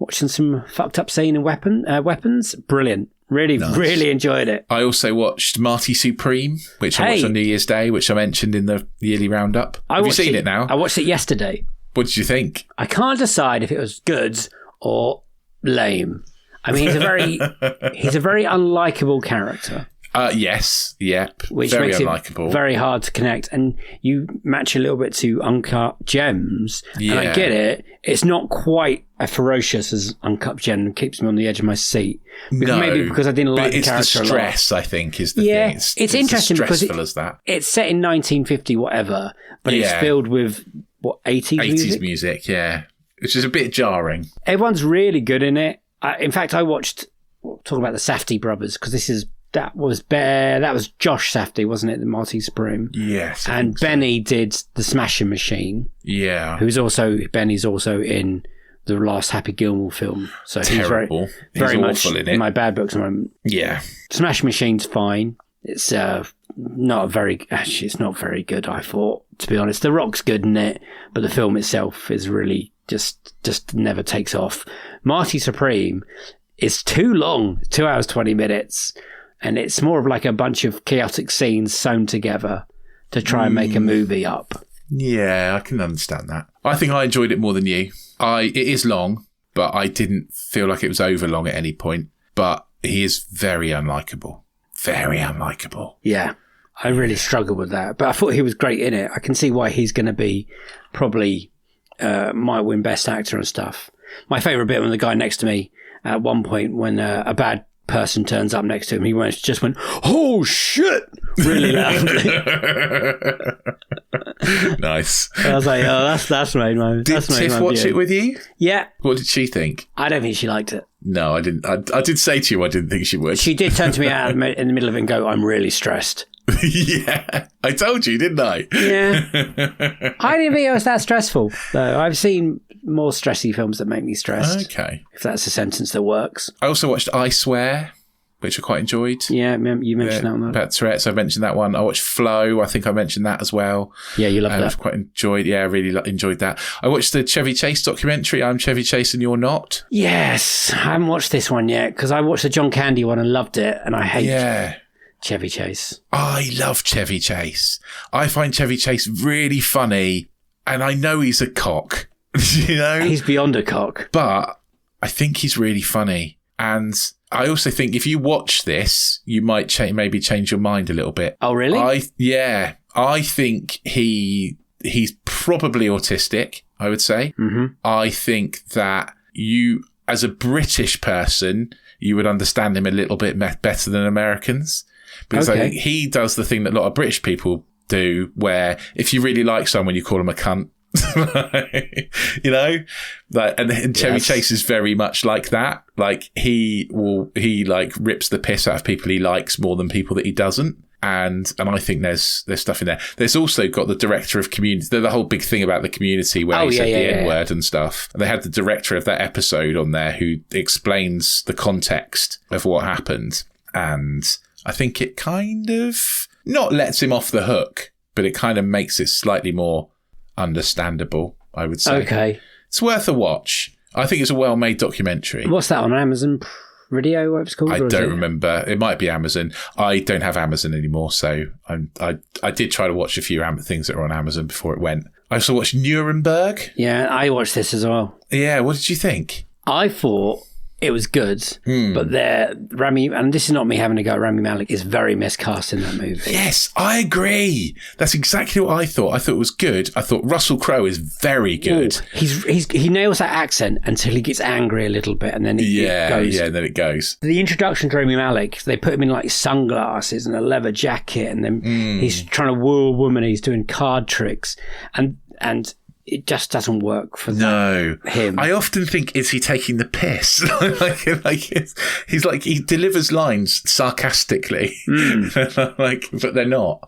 watching some fucked up scene in Weapons. Brilliant. Really enjoyed it. I also watched Marty Supreme, which I watched on New Year's Day, which I mentioned in the yearly roundup. Have you seen it now? I watched it yesterday. What did you think? I can't decide if it was good or lame. I mean, he's a very unlikable character. Yes, yep. Which very makes unlikable. It very hard to connect. And you match a little bit to Uncut Gems. Yeah. And I get it. It's not quite as ferocious as Uncut Gem and keeps me on the edge of my seat. Maybe because I didn't like the character a lot. It's the stress, I think, is the thing. It's interesting because that. It's set in 1950 whatever, but it's filled with, 80s music? 80s music, yeah. Which is a bit jarring. Everyone's really good in it. In fact, I watched, talking about the Safdie brothers, because that was Josh Safdie, wasn't it? The Marty Supreme. Yes. And Benny did the Smashing Machine. Yeah. Benny's also in the last Happy Gilmore film. So terrible. He's very awful much in it. in my bad books at the moment. Yeah. Smashing Machine's fine. It's not very good, I thought, to be honest. The Rock's good in it, but the film itself is really just never takes off. Marty Supreme is too long, 2 hours, 20 minutes. And it's more of like a bunch of chaotic scenes sewn together to try and make a movie up. Yeah, I can understand that. I think I enjoyed it more than you. It is long, but I didn't feel like it was over long at any point. But he is very unlikable. Very unlikable. Yeah, I really struggled with that. But I thought he was great in it. I can see why he's going to be probably might win Best Actor and stuff. My favourite bit when the guy next to me at one point when a bad person turns up next to him, he just went, "Oh shit!" really loudly. Nice. I was like, "Oh, that's made my." Did Tiff watch it with you? Yeah. What did she think? I don't think she liked it. No, I didn't. I did say to you I didn't think she would. She did turn to me out in the middle of it and go, "I'm really stressed." Yeah, I told you, didn't I? Yeah. I didn't think it was that stressful, though. I've seen more stressy films that make me stressed. Okay. If that's a sentence that works. I also watched I Swear, which I quite enjoyed. Yeah, you mentioned that one. About Tourette's, I mentioned that one. I watched Flow, I think I mentioned that as well. Yeah, you loved that. I quite enjoyed, I really enjoyed that. I watched the Chevy Chase documentary, I'm Chevy Chase and You're Not. Yes, I haven't watched this one yet, because I watched the John Candy one and loved it, and I hate Chevy Chase. I love Chevy Chase. I find Chevy Chase really funny, and I know he's a cock. You know? He's beyond a cock. But I think he's really funny. And I also think if you watch this, you might maybe change your mind a little bit. Oh, really? I think he's probably autistic, I would say. Mm-hmm. I think that you, as a British person, you would understand him a little bit better than Americans. Because I think he does the thing that a lot of British people do, where if you really like someone, you call them a cunt. You know, and Chevy Chase is very much like that. Like he rips the piss out of people he likes more than people that he doesn't. And I think there's stuff in there. There's also got the director of Community. The whole big thing about the Community where he said the N-word and stuff. And they had the director of that episode on there who explains the context of what happened. And I think it kind of not lets him off the hook, but it kind of makes it slightly more understandable, I would say. Okay. It's worth a watch. I think it's a well-made documentary. What's that on Amazon Video, what it's called? I don't remember. It might be Amazon. I don't have Amazon anymore, so I did try to watch a few things that were on Amazon before it went. I also watched Nuremberg. Yeah, I watched this as well. Yeah, what did you think? I thought it was good, but Rami, and this is not me having a go at Rami Malek, is very miscast in that movie. Yes, I agree. That's exactly what I thought. I thought it was good. I thought Russell Crowe is very good. Ooh, he nails that accent until he gets angry a little bit, and then it goes. Yeah, then it goes. The introduction to Rami Malek, they put him in like sunglasses and a leather jacket, and then he's trying to woo a woman. He's doing card tricks, and it just doesn't work for him. I often think, is he taking the piss? He's like, he delivers lines sarcastically, but they're not.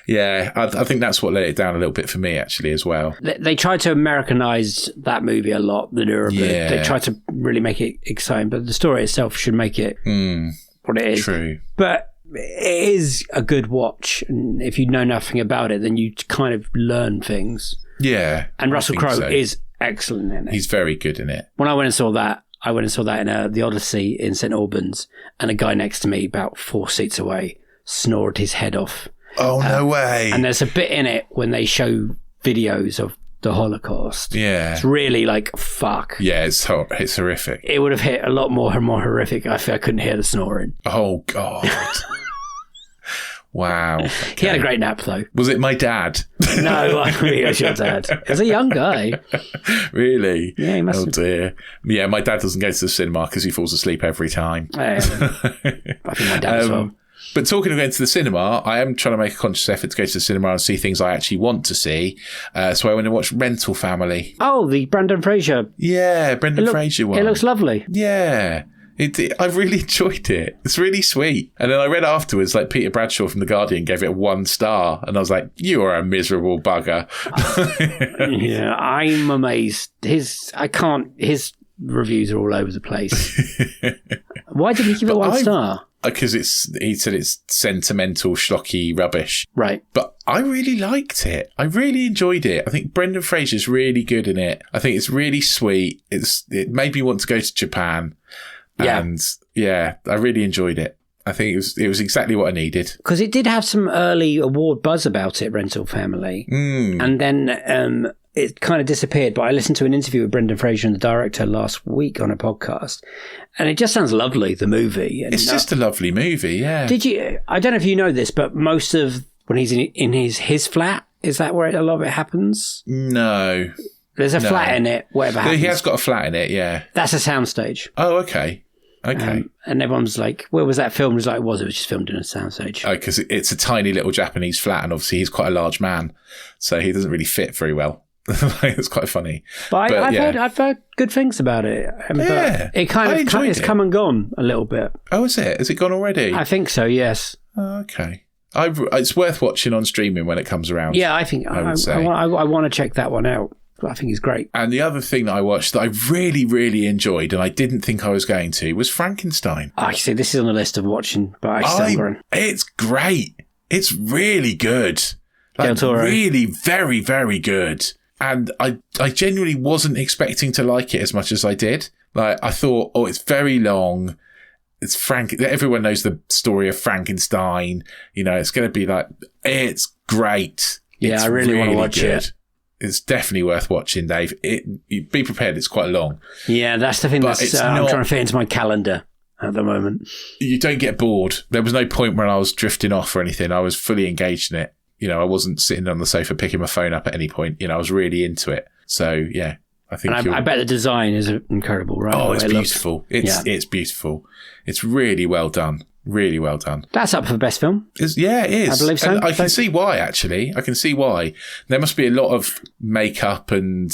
Yeah, I think that's what let it down a little bit for me, actually, as well. They tried to Americanize that movie a lot, the Nuremberg. Yeah. They tried to really make it exciting, but the story itself should make it what it is. True. But it is a good watch, and if you know nothing about it, then you kind of learn things. Yeah. And Russell Crowe is excellent in it. He's very good in it. When I went and saw that, in the Odyssey in St Albans, and a guy next to me, about 4 seats away, snored his head off. Oh, no way. And there's a bit in it when they show videos of the Holocaust. Yeah. It's really like, fuck. Yeah, it's horrific. It would have hit a lot more horrific if I couldn't hear the snoring. Oh, God. Wow. Okay. He had a great nap, though. Was it my dad? No, I think it was your dad. He was a young guy. Really? Yeah, he must have. Oh, dear. Yeah, my dad doesn't go to the cinema because he falls asleep every time. I think my dad as well. But talking of going to the cinema, I am trying to make a conscious effort to go to the cinema and see things I actually want to see. So I went and watched Rental Family. Oh, the Brendan Fraser. Yeah, Brendan Fraser one. It looks lovely. Yeah. I really enjoyed it. It's really sweet. And then I read afterwards, like Peter Bradshaw from The Guardian gave it 1 star. And I was like, you are a miserable bugger. Yeah, I'm amazed. His reviews are all over the place. Why did he give it 1 star? Because he said it's sentimental, schlocky rubbish. Right. But I really liked it. I really enjoyed it. I think Brendan Fraser's really good in it. I think it's really sweet. It made me want to go to Japan. Yeah. And yeah, I really enjoyed it. I think it was exactly what I needed. Because it did have some early award buzz about it, Rental Family. And then it kind of disappeared. But I listened to an interview with Brendan Fraser and the director last week on a podcast. And it just sounds lovely, the movie. And it's just a lovely movie, yeah. I don't know if you know this, but most of when he's in his flat, is that where a lot of it happens? No. There's a flat in it, whatever happens. He has got a flat in it, yeah. That's a soundstage. Oh, okay. Okay. And everyone's like, where was that filmed? It was like, it was just filmed in a soundstage. Oh, because it's a tiny little Japanese flat, and obviously he's quite a large man, so he doesn't really fit very well. It's quite funny. But I've heard good things about it. Yeah. It it's come and gone a little bit. Oh, is it? Has it gone already? I think so, yes. Oh, okay. It's worth watching on streaming when it comes around. Yeah, I think I want to check that one out. I think he's great. And the other thing that I watched that I really, really enjoyed, and I didn't think I was going to, was Frankenstein. I see. This is on the list of watching, but it's great. It's really good. Like, really, very, very good. And I genuinely wasn't expecting to like it as much as I did. Like, I thought, it's very long. It's everyone knows the story of Frankenstein. You know, it's going to be like, it's great. Yeah, I really want to watch it. It's definitely worth watching, Dave. Be prepared, it's quite long. Yeah, that's the thing I'm trying to fit into my calendar at the moment. You don't get bored. There was no point when I was drifting off or anything. I was fully engaged in it. You know, I wasn't sitting on the sofa picking my phone up at any point. You know, I was really into it. So, yeah, I think I bet the design is incredible, right? Oh, it's beautiful. It's beautiful. It's really well done. Really well done. That's up for best film. It is. I believe so. And I can see why, actually. I can see why. There must be a lot of makeup and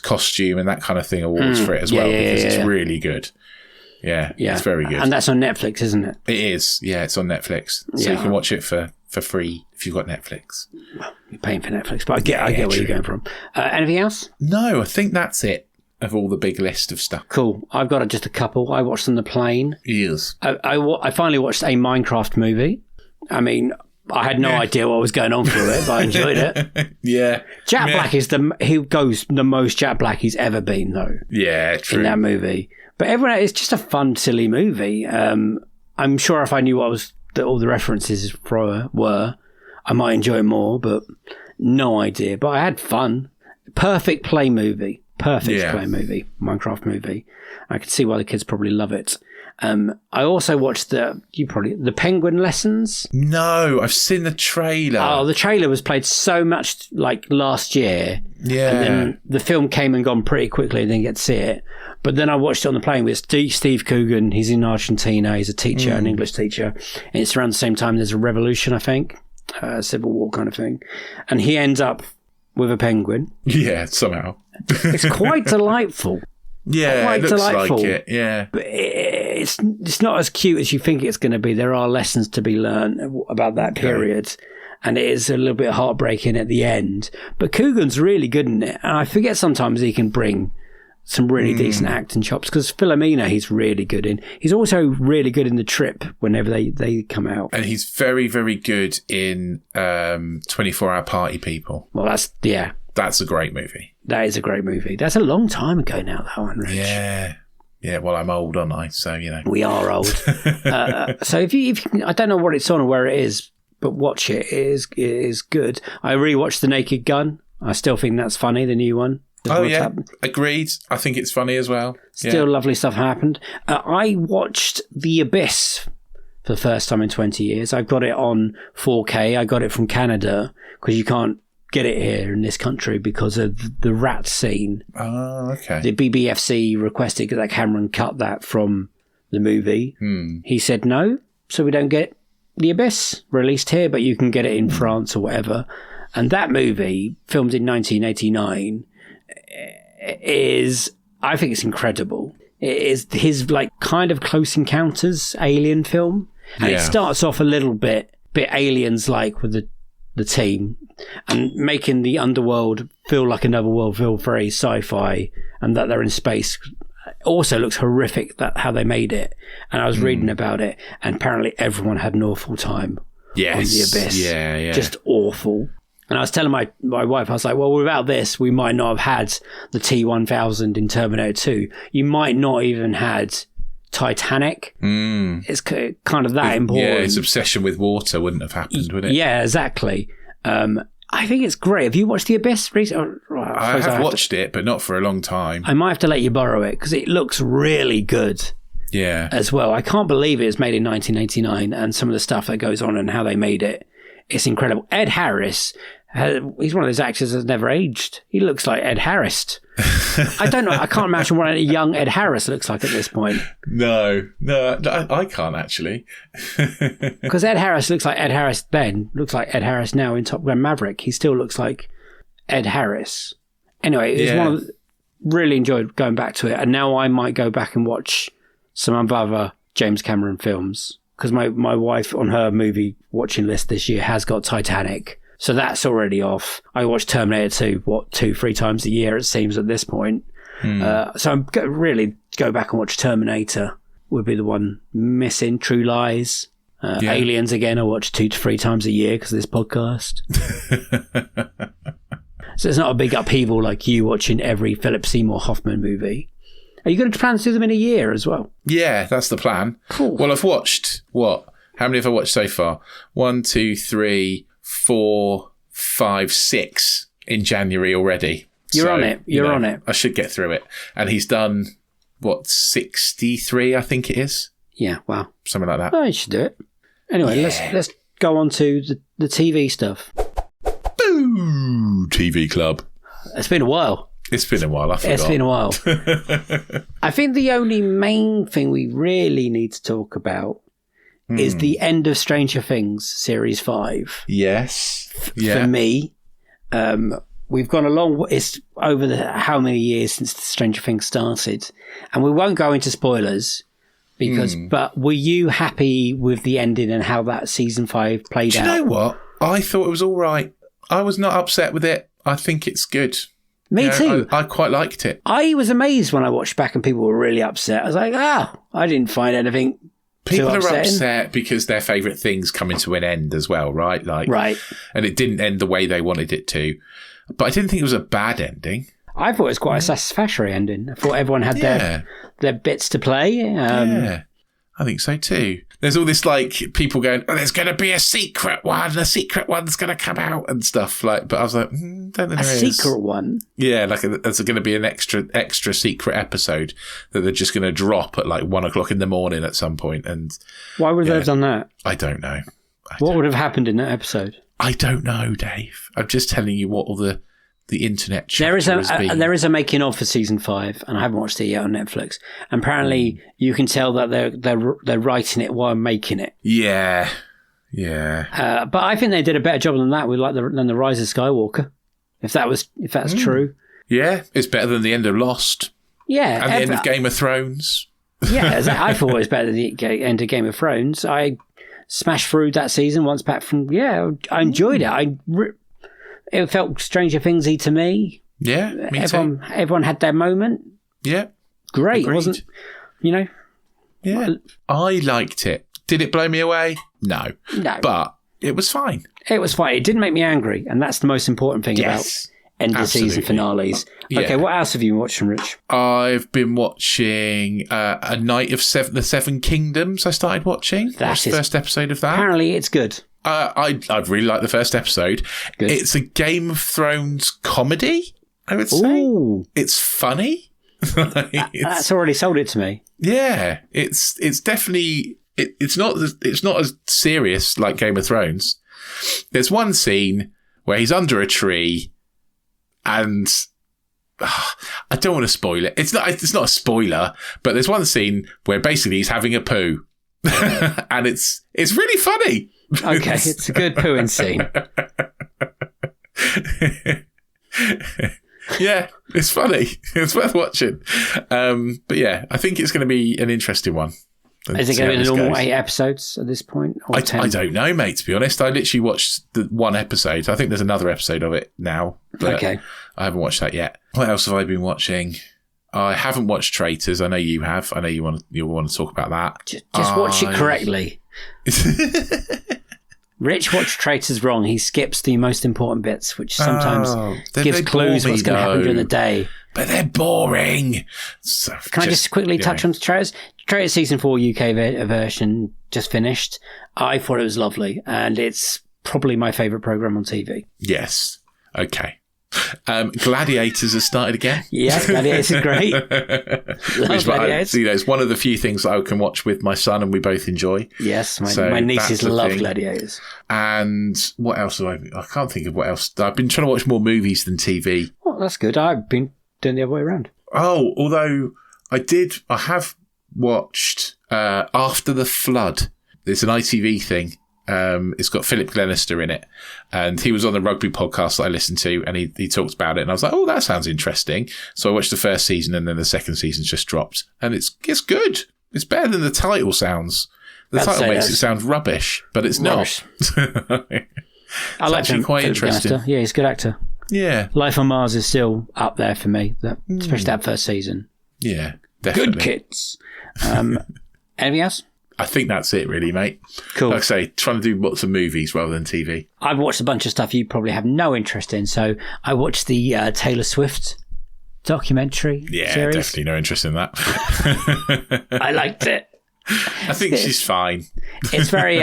costume and that kind of thing awards for it as well, because it's really good. Yeah, it's very good. And that's on Netflix, isn't it? It is. Yeah, it's on Netflix. So you can watch it for free if you've got Netflix. Well, you're paying for Netflix, but I get where you're going from. Anything else? No, I think that's it. Of all the big list of stuff. Cool. I've got just a couple. I watched on the plane. Yes. I finally watched a Minecraft movie. I mean, I had no idea what was going on through it, but I enjoyed it. Yeah. Jack Black is the most Jack Black he's ever been, though. Yeah, true. In that movie. But everyone, it's just a fun, silly movie. I'm sure if I knew what all the references were, I might enjoy it more, but no idea. But I had fun. Perfect play movie. Play movie. Minecraft movie. I can see why the kids probably love it. I also watched the Penguin Lessons. No, I've seen the trailer. Oh, the trailer was played so much like last year. Yeah. And then the film came and gone pretty quickly. I didn't get to see it. But then I watched it on the plane with Steve Coogan. He's in Argentina. He's a teacher, an English teacher. And it's around the same time there's a revolution, I think. Civil War kind of thing. And he ends up with a penguin. Yeah, somehow. It's quite delightful. Yeah, quite it looks delightful. like it, yeah. But it's not as cute as you think it's going to be. There are lessons to be learned about that period. And it is a little bit heartbreaking at the end. But Coogan's really good in it. And I forget sometimes he can bring some really decent acting chops, because Philomena he's really good in. He's also really good in The Trip whenever they come out. And he's very, very good in 24-Hour Party People. Well, that's a great movie. That is a great movie. That's a long time ago now, that one, Rich. Yeah. Yeah, well, I'm old, aren't I? So, you know. We are old. So if you I don't know what it's on or where it is, but watch it. It is good. I rewatched The Naked Gun. I still think that's funny, the new one. Oh, yeah. Agreed. I think it's funny as well. Still lovely stuff happened. I watched The Abyss for the first time in 20 years. I got it on 4K. I got it from Canada because you can't get it here in this country because of the rat scene. Oh, okay. The BBFC requested that Cameron cut that from the movie. He said no, so we don't get The Abyss released here, but you can get it in France or whatever. And that movie, filmed in 1989, I think it's incredible. It is his like kind of Close Encounters alien film. And it starts off a little bit aliens like with the team and making the underworld feel like another world, feel very sci-fi, and that they're in space. Also looks horrific how they made it. And I was reading about it, and apparently everyone had an awful time on The Abyss. Yeah. Just awful. And I was telling my wife, I was like, well, without this, we might not have had the T-1000 in Terminator 2. You might not even had Titanic. It's kind of that important. Yeah, his obsession with water wouldn't have happened, would it? Yeah, exactly. I think it's great. Have you watched The Abyss recently? I have watched it, but not for a long time. I might have to let you borrow it because it looks really good. Yeah. As well. I can't believe it was made in 1989, and some of the stuff that goes on and how they made it. It's incredible. Ed Harris, he's one of those actors that's never aged. He looks like Ed Harris. I don't know. I can't imagine what a young Ed Harris looks like at this point. No, I can't actually. Because Ed Harris looks like Ed Harris then, looks like Ed Harris now in Top Gun Maverick. He still looks like Ed Harris. Anyway, it was really enjoyed going back to it. And now I might go back and watch some other James Cameron films. Because my wife on her movie watching list this year has got Titanic. So that's already off. I watch Terminator 2, 2-3 times a year it seems at this point. So I'm really go back and watch Terminator would be the one missing. True Lies. Aliens again I watch 2 to 3 times a year because of this podcast. So it's not a big upheaval like you watching every Philip Seymour Hoffman movie. Are you going to plan to do them in a year as well? Yeah, that's the plan. Cool. Well, I've watched, how many have I watched so far? 1, 2, 3, 4, 5, 6 in January already. You're on it. You're on it. I should get through it. And he's done, 63, I think it is? Yeah, wow. Something like that. Oh, you should do it. Anyway, let's go on to the TV stuff. Boo! TV Club. It's been a while. It's been a while, I forgot. It's been a while. I think the only main thing we really need to talk about is the end of Stranger Things Series 5. Yes. For me, we've gone along, it's over how many years since Stranger Things started. And we won't go into spoilers, but were you happy with the ending and how that season 5 played out? Do you know what? I thought it was all right. I was not upset with it. I think it's good. Me too. I quite liked it. I was amazed when I watched back and people were really upset. I was like, I didn't find anything People too are upsetting. upset because their favourite thing's coming to an end as well, right? Right. And it didn't end the way they wanted it to. But I didn't think it was a bad ending. I thought it was quite a satisfactory ending. I thought everyone had their bits to play. Yeah, I think so too. There's all this like people going, "Oh, there's going to be a secret one. The secret one's going to come out and stuff." Like, but I was like, don't think there is. A secret one? Yeah, like there's going to be an extra secret episode that they're just going to drop at like 1:00 in the morning at some point. And why would they have done that? I don't know. What would have happened in that episode? I don't know, Dave. I'm just telling you what all the internet chatter there is a making of for season 5, and I haven't watched it yet on Netflix. And apparently, you can tell that they're writing it while making it. Yeah. But I think they did a better job than that with than the Rise of Skywalker. If that's true. Yeah, it's better than the end of Lost. Yeah, and the end of Game of Thrones. Yeah, I thought it was better than the end of Game of Thrones. I smashed through that season once back from. Yeah, I enjoyed it. It felt Stranger Things-y to me. Yeah, me too. Everyone had their moment. Yeah. Great, agreed. Wasn't, Yeah. I liked it. Did it blow me away? No. But it was fine. It was fine. It didn't make me angry, and that's the most important thing about end of season finales. Yeah. Okay, what else have you been watching, Rich? I've been watching A Night of the Seven Kingdoms. I started watching. That's the first episode of that. Apparently it's good. I really like the first episode. Good. It's a Game of Thrones comedy, I would say. Ooh. It's funny. That's already sold it to me. Yeah, it's definitely it's not as serious like Game of Thrones. There's one scene where he's under a tree, and I don't want to spoil it. It's not a spoiler, but there's one scene where basically he's having a poo, and it's really funny. Okay, it's a good pooing scene. Yeah, it's funny. It's worth watching. But yeah, I think it's going to be an interesting one. Is it going to be the normal 8 episodes at this point? Or 10? I don't know, mate, to be honest. I literally watched the one episode. I think there's another episode of it now. But okay. I haven't watched that yet. What else have I been watching? I haven't watched Traitors. I know you have. I know you want to talk about that. Just watch it correctly. Rich watched Traitors wrong. He skips the most important bits, which sometimes gives clues what's going to happen during the day. But they're boring. So Can I just quickly touch on Traitors? Traitors Season 4 UK version just finished. I thought it was lovely, and it's probably my favourite programme on TV. Yes. Okay. Gladiators has started again. Yes, Gladiators is great. Love Gladiators. It's one of the few things that I can watch with my son and we both enjoy. Yes, my nieces love Gladiators. And what else have I can't think of what else. I've been trying to watch more movies than TV. Oh, that's good. I've been doing the other way around. Oh, although I have watched After the Flood. It's an ITV thing. It's got Philip Glenister in it, and he was on the rugby podcast that I listened to, and he talked about it, and I was like, oh, that sounds interesting. So I watched the first season, and then the second season's just dropped, and it's good. It's better than the title sounds. The title makes it sound rubbish, but it's not. I like him. Quite interesting. Glenister. Yeah, he's a good actor. Yeah. Life on Mars is still up there for me, especially that first season. Yeah, definitely. Good kids. Anything else? I think that's it, really, mate. Cool. Like I say, trying to do lots of movies rather than TV. I've watched a bunch of stuff you probably have no interest in. So I watched the Taylor Swift documentary series. Definitely no interest in that. I liked it. I think she's fine. It's very,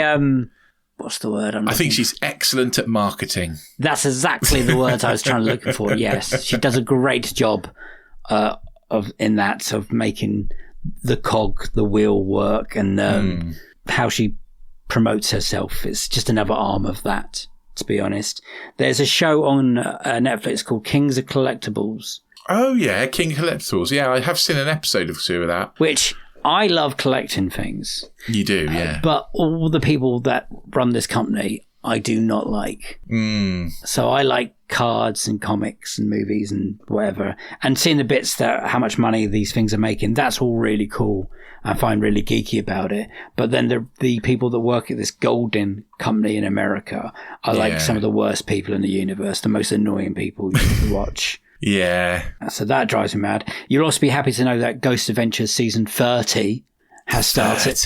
what's the word? I think she's excellent at marketing. That's exactly the words I was trying to look for, yes. She does a great job of making the wheel work, and how she promotes herself. It's just another arm of that, to be honest. There's a show on Netflix called Kings of Collectibles. Oh yeah, King of Collectibles. Yeah, I have seen an episode or two of that. Which I love collecting things. You do, yeah. But all the people that run this company, I do not like. So I like cards and comics and movies and whatever, and seeing the bits that how much money these things are making, that's all really cool. I find really geeky about it. But then the people that work at this Golden company in America are like some of the worst people in the universe, the most annoying people you can watch. Yeah. So that drives me mad. You'll also be happy to know that Ghost Adventures season 30 has started.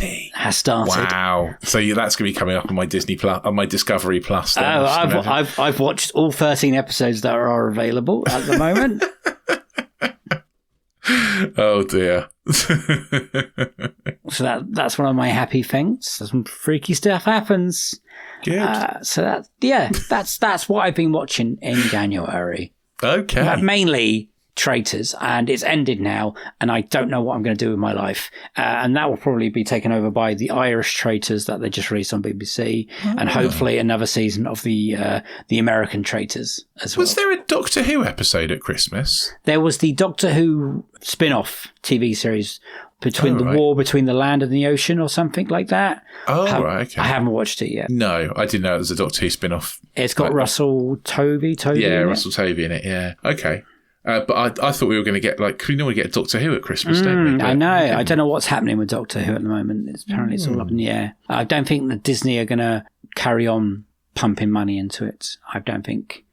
Wow! So that's going to be coming up on my Disney Plus, on my Discovery Plus. Then, I've watched all 13 episodes that are available at the moment. Oh dear. So that's one of my happy things. Some freaky stuff happens. Good. That's what I've been watching in January. Okay. Mainly Traitors, and it's ended now, and I don't know what I'm going to do with my life. And that will probably be taken over by the Irish Traitors that they just released on BBC, and hopefully another season of the American Traitors as well. Was there a Doctor Who episode at Christmas? There was the Doctor Who spin-off TV series between the war between the land and the ocean, or something like that. Oh, right, okay. I haven't watched it yet. No, I didn't know it was a Doctor Who spin-off. It's got Russell Tovey. Yeah, Russell Tovey in it. Yeah, okay. But I thought we were going to get, because we normally get Doctor Who at Christmas, don't we? But I know. I don't know what's happening with Doctor Who at the moment. Apparently it's all up in the air. I don't think that Disney are going to carry on pumping money into it. I don't think.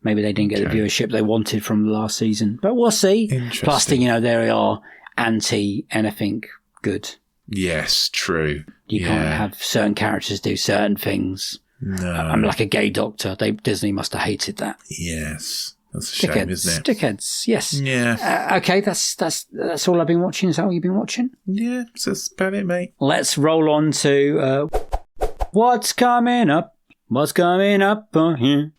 Maybe they didn't get the viewership they wanted from the last season. But we'll see. Plus, there they are anti-anything good. Yes, true. You can't have certain characters do certain things. No. I'm like a gay doctor. Disney must have hated that. Yes. That's a shame, isn't it? Dickheads, yes. Yeah. Okay, that's all I've been watching. Is that all you've been watching? Yeah, that's about it, mate. Let's roll on to what's coming up. What's coming up on here?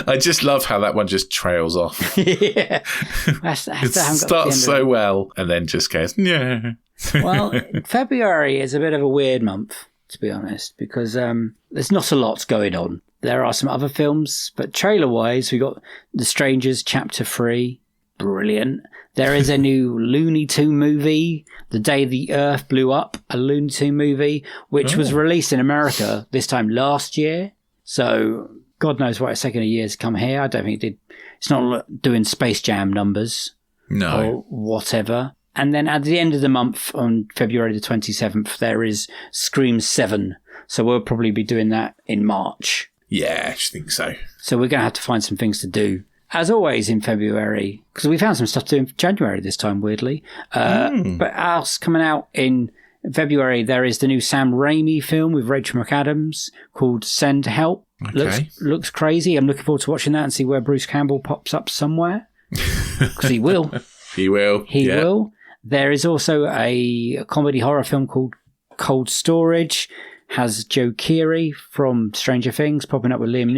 I just love how that one just trails off. Yeah. It starts so well and then just goes, yeah. Well, February is a bit of a weird month, to be honest, because there's not a lot going on. There are some other films, but trailer-wise, we got The Strangers Chapter 3. Brilliant. There is a new Looney Tunes movie, The Day the Earth Blew Up, a Looney Tunes movie, which was released in America this time last year. So God knows what it's taken a year to come here. I don't think it did. It's not doing Space Jam numbers. No. Or whatever. And then at the end of the month, on February the 27th, there is Scream 7. So we'll probably be doing that in March. Yeah, I think so. So we're going to have to find some things to do. As always in February, because we found some stuff to do in January this time, weirdly. But else coming out in February, there is the new Sam Raimi film with Rachel McAdams called Send Help. Okay. Looks crazy. I'm looking forward to watching that and see where Bruce Campbell pops up somewhere. Because he will. He will. He will. There is also a comedy horror film called Cold Storage. Has Joe Keery from Stranger Things popping up with Liam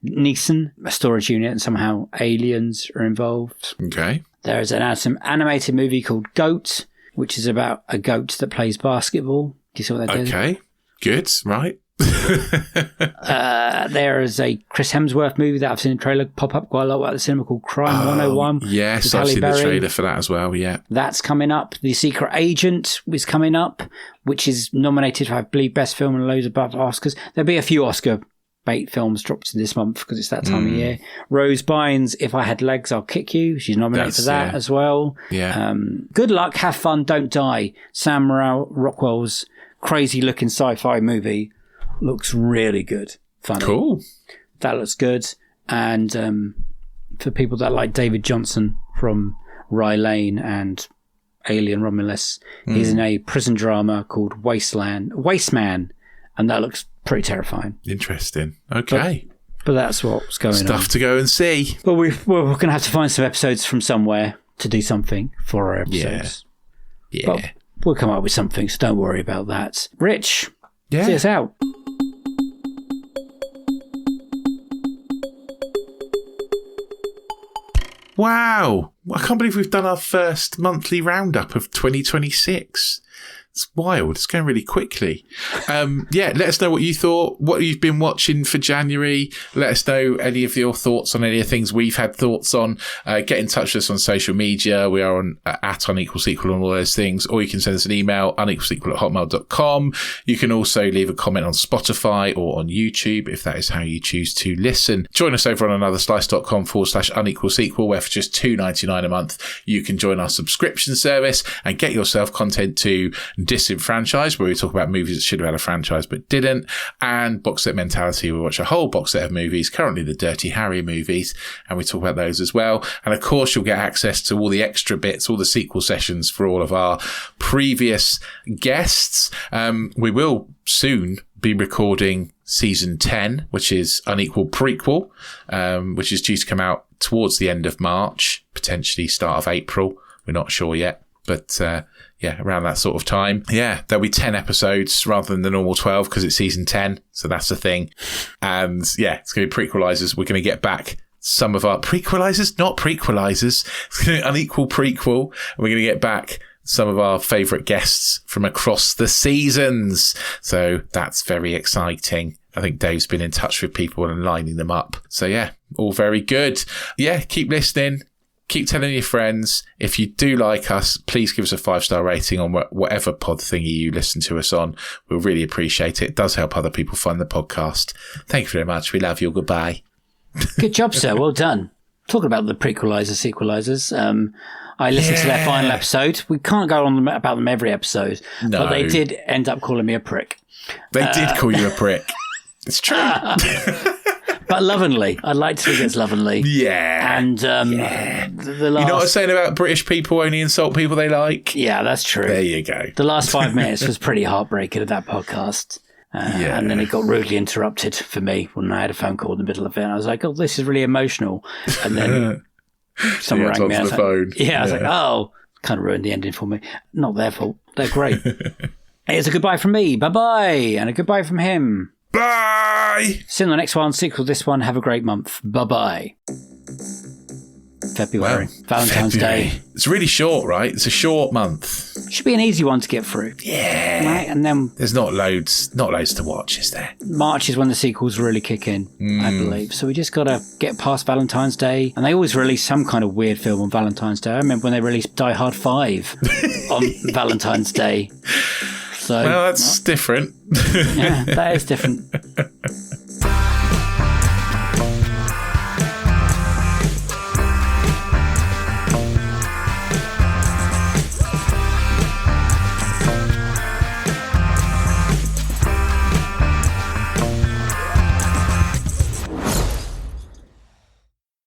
Neeson, a storage unit, and somehow aliens are involved. Okay. There is an animated movie called Goat, which is about a goat that plays basketball. Do you see what that is? Okay. Good. Right. There is a Chris Hemsworth movie that I've seen a trailer pop up quite a lot at the cinema called Crime 101. Yes, I've seen the trailer for that as well, yeah. That's coming up. The Secret Agent is coming up, which is nominated for, I believe, Best Film and loads of Oscars. There'll be a few Oscar bait films dropped in this month because it's that time of year. Rose Byrne's If I Had Legs, I'll Kick You. She's nominated for that as well. Yeah. Good luck, have fun, don't die. Sam Rockwell's crazy-looking sci-fi movie looks really good. Funny. Cool. That looks good. And for people that like David Johnson from Rye Lane and Alien Romulus, he's in a prison drama called Wasteman, and that looks pretty terrifying. Interesting. Okay. But that's what's going on. Stuff to go and see. But we're going to have to find some episodes from somewhere to do something for our episodes. Yeah. But we'll come up with something, so don't worry about that. Rich, see us out. Wow. I can't believe we've done our first monthly roundup of 2026. It's wild. It's going really quickly. Let us know what you thought, what you've been watching for January. Let us know any of your thoughts on any of the things we've had thoughts on. Get in touch with us on social media. We are on at Unequal Sequel and all those things. Or you can send us an email, unequalsequel@hotmail.com. You can also leave a comment on Spotify or on YouTube if that is how you choose to listen. Join us over on anotherslice.com/unequal sequel, where for just $2.99 a month, you can join our subscription service and get yourself content to Disenfranchised, where we talk about movies that should have had a franchise but didn't, and Box Set Mentality. We watch a whole box set of movies, currently the Dirty Harry movies, and we talk about those as well. And of course, you'll get access to all the extra bits, all the sequel sessions for all of our previous guests. We will soon be recording season 10, which is Unequal prequel, which is due to come out towards the end of March, potentially start of April. We're not sure yet, but around that sort of time. Yeah, there'll be 10 episodes rather than the normal 12 because it's season 10, so that's the thing. And yeah, it's going to be prequelizers. We're going to get back some of our prequelizers, not prequelizers. It's going to be Unequal prequel, and we're going to get back some of our favourite guests from across the seasons. So that's very exciting. I think Dave's been in touch with people and lining them up. So yeah, all very good. Yeah, keep listening. Keep telling your friends. If you do like us, please give us a 5-star rating on whatever pod thingy you listen to us on. We'll really appreciate it. It does help other people find the podcast. Thank you very much. We love you. Goodbye. Good job, sir. Well done. Talking about the prequelizers, sequelizers, I listened to their final episode. We can't go on about them every episode, but they did end up calling me a prick. They did call you a prick. It's true. But lovingly. I'd like to think it's lovingly. Yeah. And the last... You know what I was saying about British people only insult people they like? Yeah, that's true. There you go. The last 5 minutes was pretty heartbreaking of that podcast. And then it got rudely interrupted for me when I had a phone call in the middle of it. And I was like, oh, this is really emotional. And then... someone rang me. I was like, phone. I was like, oh, kind of ruined the ending for me. Not their fault. They're great. Hey, it's a goodbye from me. Bye-bye. And a goodbye from him. Bye. See you in the next one. Sequel this one. Have a great month. Bye-bye. February. Well, Valentine's Day. It's really short, right? It's a short month. Should be an easy one to get through. Yeah. Right? And then there's not loads to watch, is there? March is when the sequels really kick in, I believe. So we just got to get past Valentine's Day. And they always release some kind of weird film on Valentine's Day. I remember when they released Die Hard 5 on Valentine's Day. So, well, that's different. Yeah, that is different.